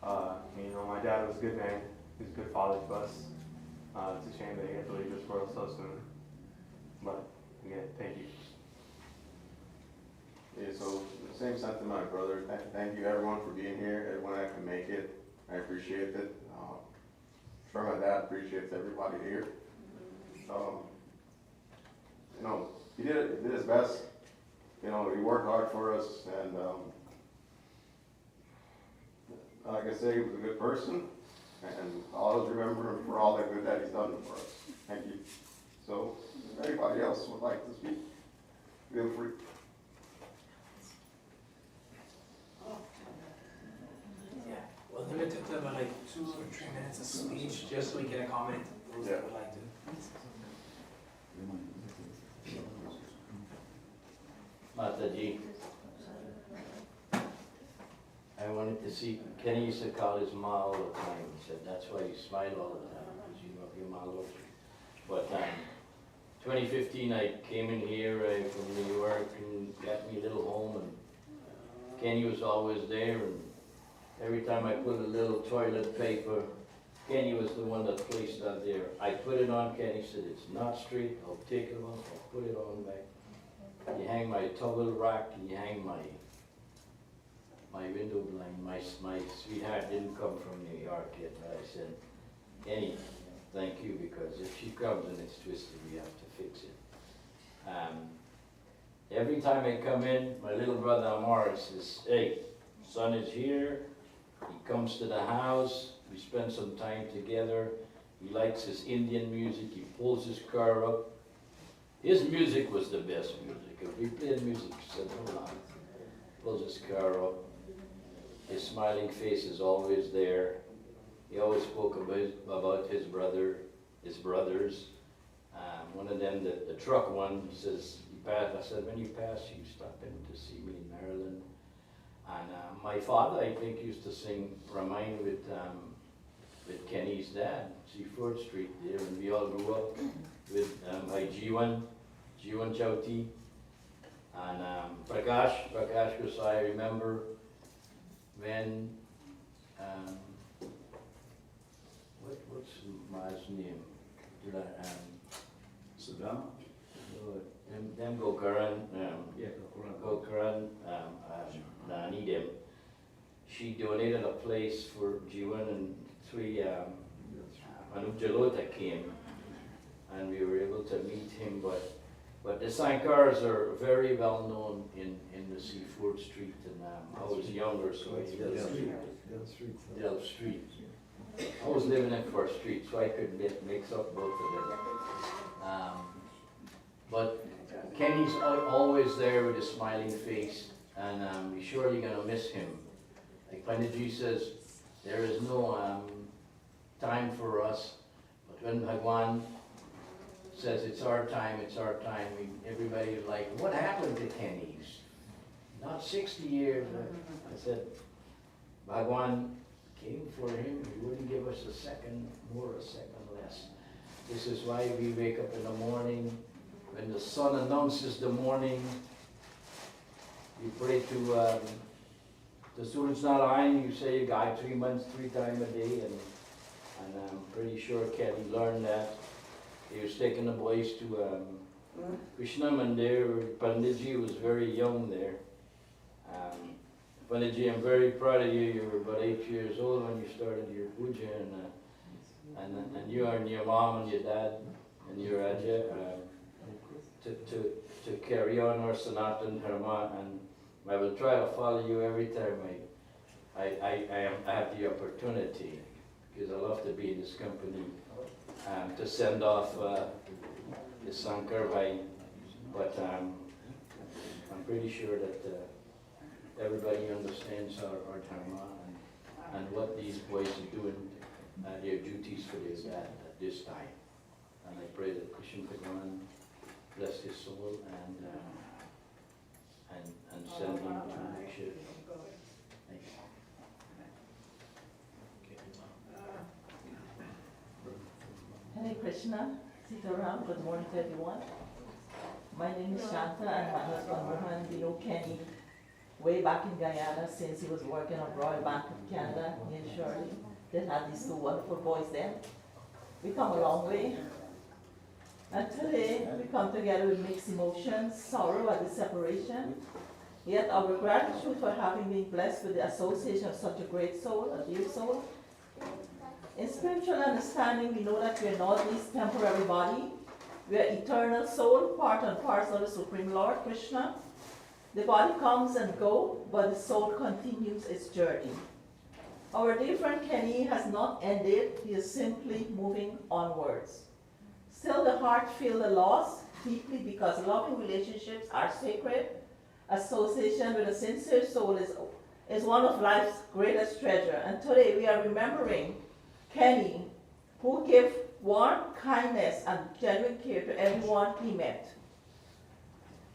My dad was a good man. He was a good father to us. It's a shame that he had to leave this world so soon. But again, thank you. Yeah, so the same sentiment, brother. Thank you everyone for being here. Everyone that can make it, I appreciate it. Sure, my dad appreciates everybody here. He did his best. He worked hard for us, and like I say, he was a good person, and I'll always remember him for all the good that he's done for us. Thank you. So, if anybody else would like to speak, feel free. We'll limit it to about 2 or 3 minutes of speech, just so we can accommodate those that would like to. Mataji, I wanted to see, Kenny used to call his ma all the time. He said that's why you smile all the time, because you love your ma loves you. But 2015, I came in here from New York and got me a little home, and Kenny was always there. And every time I put a little toilet paper, Kenny was the one that placed that there. I put it on, Kenny said, it's not straight, I'll take it off, I'll put it on back. You hang my towel rack, you hang my window blind. My sweetheart didn't come from New York yet, but I said, Kenny, thank you, because if she comes and it's twisted, we have to fix it. Every time I come in, my little brother Morris says, hey, son is here. He comes to the house, we spend some time together. He likes his Indian music, he pulls his car up. His music was the best music. If we played music, he said, hold on. Pulls his car up. His smiling face is always there. He always spoke about his brothers. One of them, the truck one, he says, I said, when you pass, you stop in to see me in Maryland. And my father, I think, used to sing Ramayana with Kenny's dad, Seaford Street there, and we all grew up with by Jiwan Chowti, and Prakash Gosai. I remember when, what's my name? Saddam? Them Gokaran, Gokaran, Nani them. She donated a place for Jiwan, and 3 Anup Jalota came, and we were able to meet him. But the Sankars are very well known in the Seaford Street, and I was younger, so I Del Street. I was living in First Street, so I could mix up both of them. But Kenny's always there with a smiling face, and we're surely going to miss him. Like Panditji says, there is no time for us, but when Bhagwan says it's our time, everybody's like, what happened to Kenny's? Not 60 years. I said, Bhagwan came for him, he wouldn't give us a second more, a second less. This is why we wake up in the morning. When the sun announces the morning, we pray to the student's not lying, you say a guy 3 months, 3 times a day, and I'm pretty sure Kelly learned that. He was taking the boys to Krishna Mandir. Panditji was very young there. Panditji, I'm very proud of you. You were about 8 years old when you started your puja, and you and your mom and your dad and your Raja to carry on our Sanatan Dharma, and I will try to follow you every time I have the opportunity, because I love to be in this company, to send off the Sankar Bhai, but I'm pretty sure that everybody understands our Dharma and what these boys are doing, their duties for their dad at this time. And I pray that Krishna Bhagavan bless his soul and send him to Shiv. Thank you. Hare Krishna, Sitaram, good morning to everyone. My name is Shanta and my husband Mohan, we know Kenny way back in Guyana since he was working on Royal Bank of Canada in Shirley. They had these 2 wonderful boys there. We come a long way. And today we come together with mixed emotions, sorrow at the separation, yet our gratitude for having been blessed with the association of such a great soul, a dear soul. In spiritual understanding, we know that we are not this temporary body. We are eternal soul, part and parcel of the Supreme Lord, Krishna. The body comes and goes, but the soul continues its journey. Our dear friend Kenny has not ended, he is simply moving onwards. Still, the heart feels the loss deeply because loving relationships are sacred. Association with a sincere soul is one of life's greatest treasure. And today we are remembering Kenny, who gave warmth, kindness, and genuine care to everyone he met.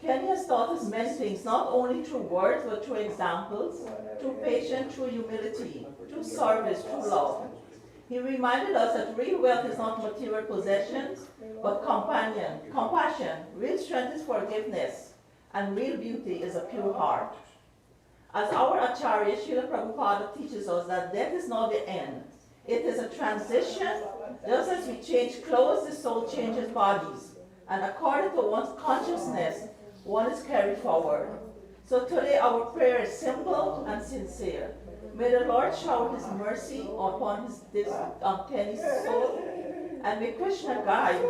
Kenny has taught us many things, not only through words, but through examples, through patience, through humility, through service, through love. He reminded us that real wealth is not material possessions, but compassion. Real strength is forgiveness, and real beauty is a pure heart. As our Acharya, Srila Prabhupada, teaches us that death is not the end. It is a transition. Just as we change clothes, the soul changes bodies. And according to one's consciousness, one is carried forward. So today our prayer is simple and sincere. May the Lord shower His mercy upon Kenny's soul, and may Krishna guide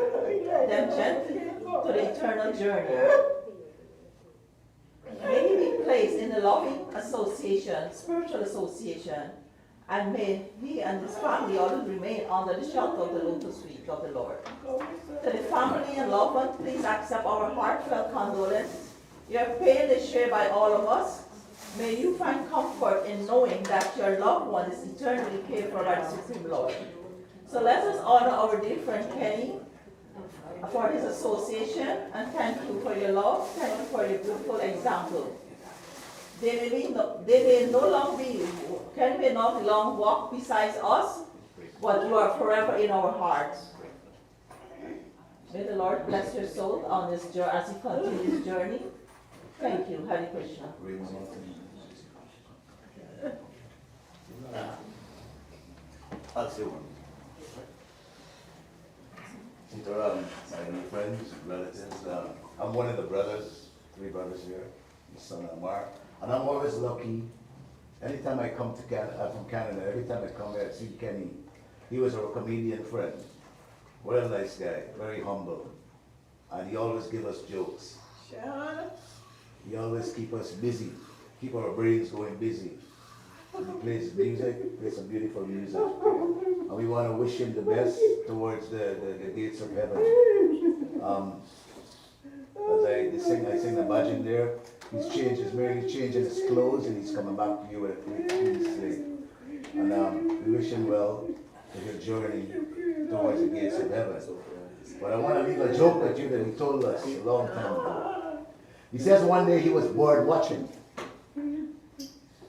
them gently to the eternal journey. May he be placed in a loving association, spiritual association, and may he and his family always remain under the shelter of the lotus feet of the Lord. To the family and loved ones, please accept our heartfelt condolence. Your pain is shared by all of us. May you find comfort in knowing that your loved one is eternally cared for by the Supreme Lord. So let us honor our dear friend Kenny for his association, and thank you for your love, thank you for your beautiful example. Kenny may no long walk beside us, but you are forever in our hearts. May the Lord bless your soul on this journey as you continue this journey. Thank you, Hare Krishna. I'll say one. Sitaram, my friends, relatives, I'm one of the brothers, 3 brothers here, the son of Amar, and I'm always lucky. Anytime I come to Canada, from Canada, every time I come here, I see Kenny. He was our comedian friend. What a nice guy, very humble, and he always give us jokes. He always keep us busy, keep our brains going busy. He plays music, plays some beautiful music. And we want to wish him the best towards the gates of heaven. As I sing the bhajan there, he's merely changing his clothes, and he's coming back to you with a clean slate. And we wish him well to his journey towards the gates of heaven. But I want to leave a joke with you that he told us a long time ago. He says one day he was bored watching.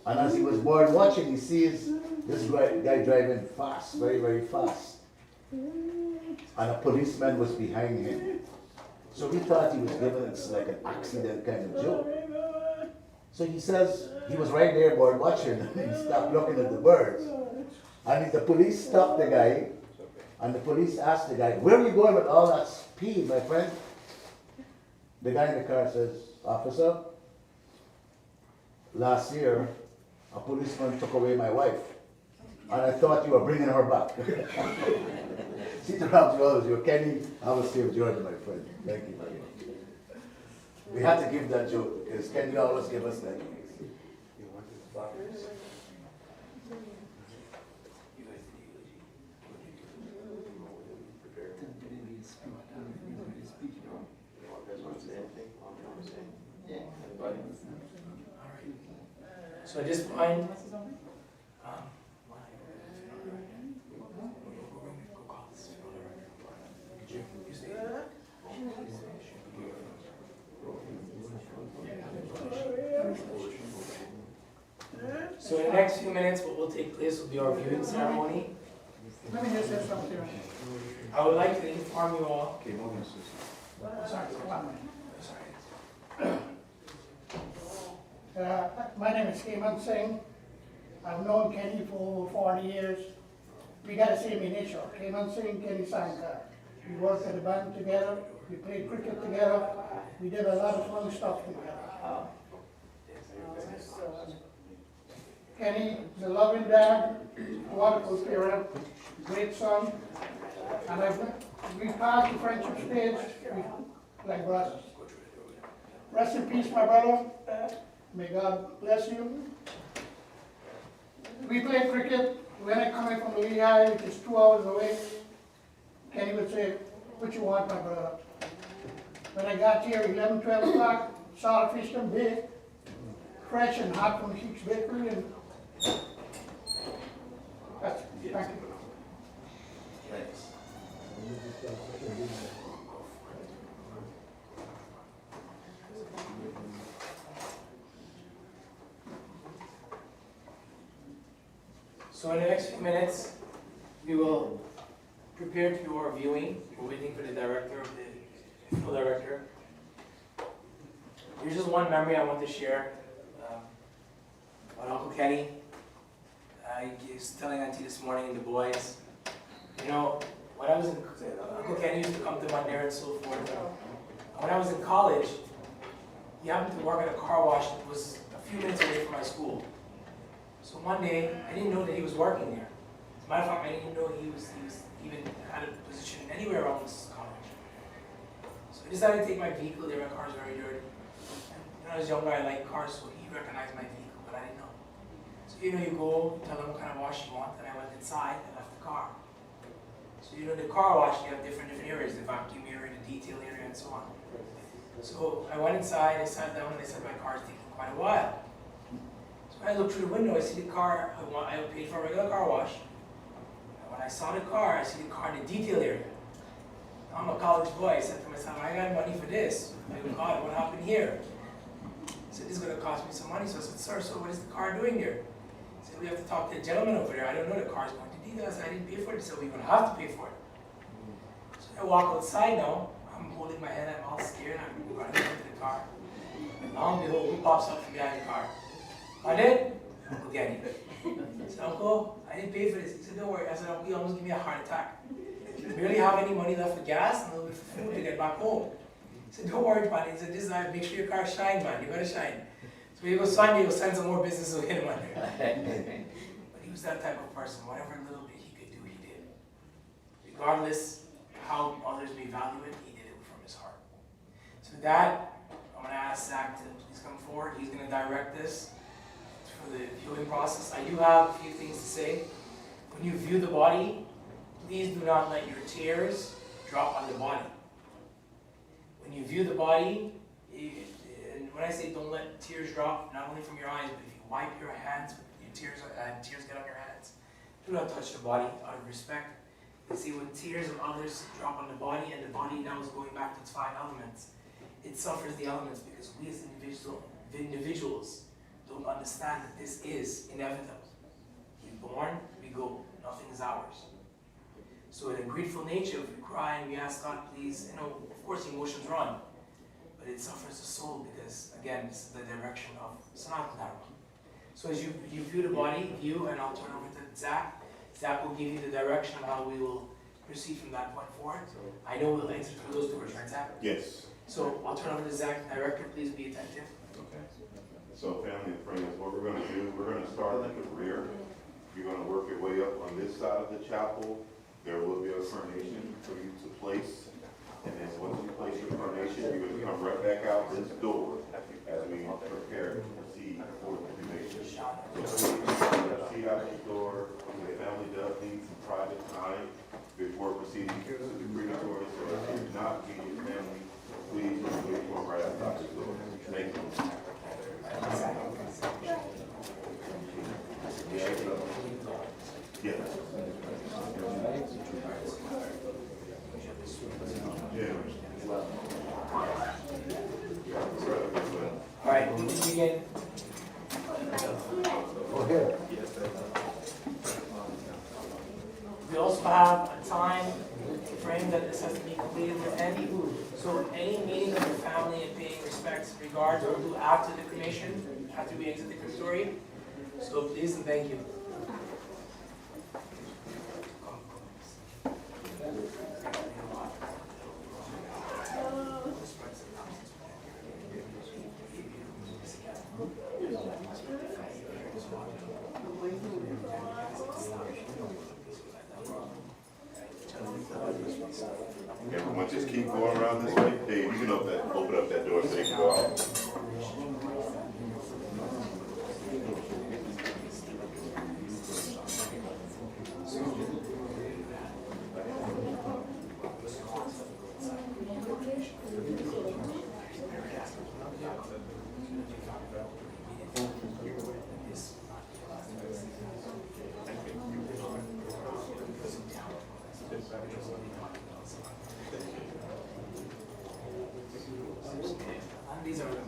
And as he was bored watching, he sees this guy driving fast, very, very fast. And a policeman was behind him. So we thought he was giving it like an accident kind of joke. So he says he was right there board watching, and he stopped looking at the birds. And the police stopped the guy, and the police asked the guy, "Where are you going with all that speed, my friend?" The guy in the car says, "Officer, last year, a policeman took away my wife, and I thought you were bringing her back." See the round well as you, Kenny. I will save Georgia, my friend. Thank you very much. We had to give that joke because Kenny always give us that. So at this point, so in the next few minutes, what will take place will be our viewing ceremony. Let me just say something. I would like to inform you all. Sorry, my name is Hemant Singh. I've known Kenny for over 40 years. We got the same initial, Hemant Singh, Kenny Sankar. We worked at the bank together, we played cricket together, we did a lot of fun stuff together. Kenny is a loving dad, wonderful parent, great son, and we passed the friendship stage like brothers. Rest in peace, my brother. May God bless you. We played cricket when I come in from Lehigh, which is 2 hours away. Kenny would say, "What you want, my brother?" When I got here, 11, 12 o'clock, salad fish and big, fresh and hot from Sheik's Bakery, and that's it. Thank you. So in the next few minutes, we will prepare to do our viewing. We're waiting for the director of the full director. There's just one memory I want to share about Uncle Kenny. I was telling Auntie this morning and the boys, you know, when I was in, Uncle Kenny used to come to Monday and so forth. When I was in college, he happened to work at a car wash that was a few minutes away from my school. So one day, I didn't know that he was working there. As a matter of fact, I didn't know he was even had a position anywhere around this college. So I decided to take my vehicle there. My car's very dirty. And when I was younger, I liked cars, so he recognized my vehicle, but I didn't know. So you know, you go, you tell them what kind of wash you want, and I went inside and left the car. So you know, the car wash, you have different areas, the vacuum area, the detail area, and so on. So I went inside, I sat down, and I said my car's taking quite a while. When I looked through the window, I see the car, I paid for a regular car wash. And when I saw the car, I see the car in the detail area. Now, I'm a college boy, I said to myself, I got money for this. I go, God, what happened here? He said, this is going to cost me some money. So I said, sir, so what is the car doing here? He said, we have to talk to the gentleman over there. I don't know the car's going to detail. I said, I didn't pay for it. He said, we're going to have to pay for it. So I walk outside now, I'm holding my head, I'm all scared, I'm going to go into the car. And lo and behold, who pops up from behind the car? Pardon? Uncle Kenny. I said, Uncle, I didn't pay for this. He said, don't worry. I said, Uncle, you almost give me a heart attack. I barely have any money left for gas and a little bit for food to get back home. He said, don't worry about it. He said, this is make sure your car shine, man. You gotta shine. So when you go Sunday, you'll send some more business to him on there. But he was that type of person. Whatever little bit he could do, he did. Regardless how others may value it, he did it from his heart. So with that, I'm gonna ask Zach to please come forward. He's gonna direct this for the viewing process. I do have a few things to say. When you view the body, please do not let your tears drop on the body. When you view the body, and when I say don't let tears drop, not only from your eyes, but if you wipe your hands, your tears get on your hands. Do not touch the body out of respect. You see, when tears of others drop on the body, and the body now is going back to its 5 elements, it suffers the elements because we as individuals don't understand that this is inevitable. We're born, we go, nothing is ours. So in a grateful nature, if we cry and we ask God, please, you know, of course emotions run. But but it suffers the soul because, again, it's the direction of Sanat Dharma. So as you view the body, and I'll turn over to Zach. Zach will give you the direction of how we will proceed from that point forward. I know we'll enter through those doors, right, Zach? Yes. So I'll turn over to Zach, director, please be attentive. Okay. So family and friends, what we're gonna do, we're gonna start at the rear. You're gonna work your way up on this side of the chapel. There will be a carnation for you to place. And then once you place your carnation, you're gonna come right back out this door as we prepare to proceed for the cremation. So please, see out the door. The family does need some private time before proceeding to the crematory. So if you're not meeting your family, please come right outside the door. Thank you. Yes. Yeah. All right, we can begin. We also have a time frame that this has to be completed within. So any meeting of your family and paying respects, regards, or do after the cremation, after we exit the crematory. So please and thank you. Everyone just keep going around this way. Dave, you can open up that door so they can go out. These are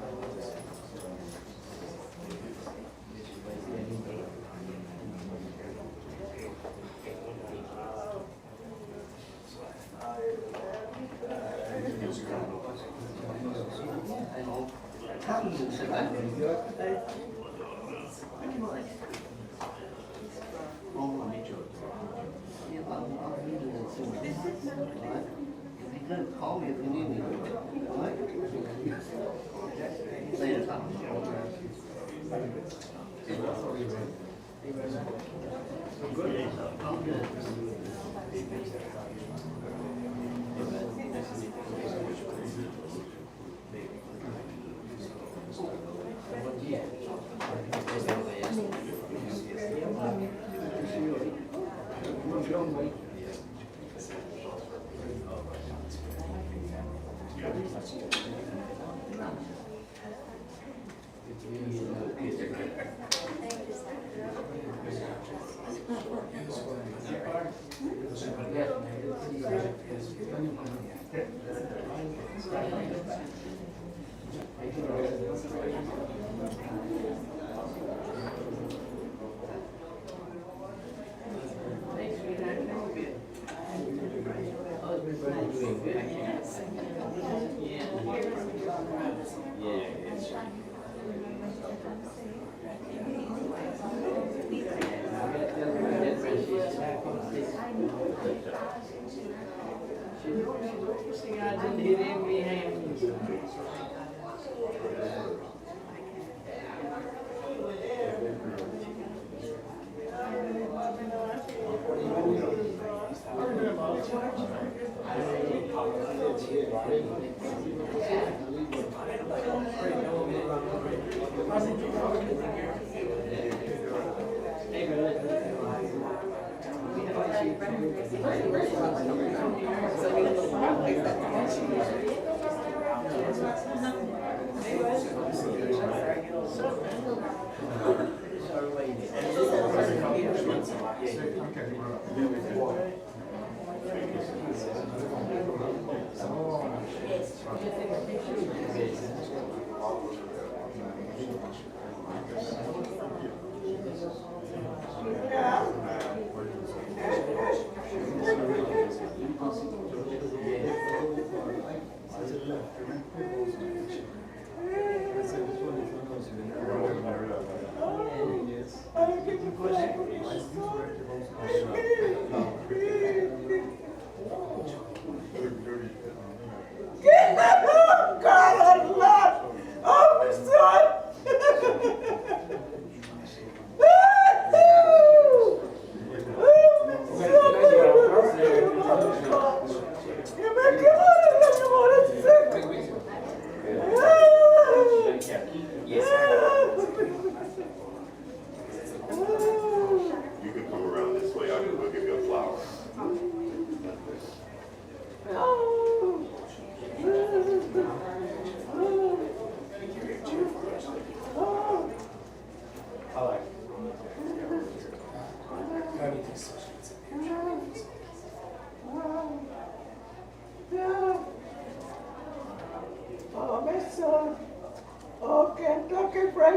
call me if you need me. All right? Later, Tom. I'm good. I'm good.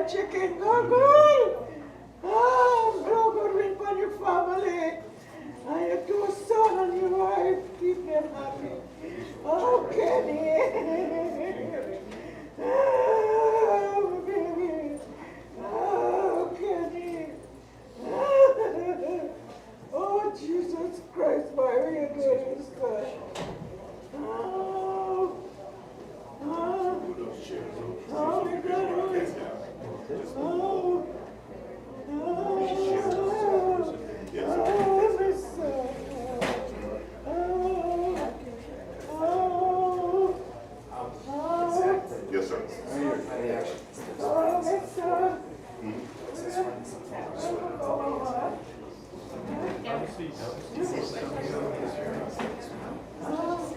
fried chicken, go good. Oh, go good win for your family. And your two sons and your wife, keep them happy. Oh, Kenny. Oh, baby. Oh, Kenny. Oh, Jesus Christ, why are you doing this, God? Oh, oh, oh, my God. Oh, oh, my son. Yes, sir. Oh,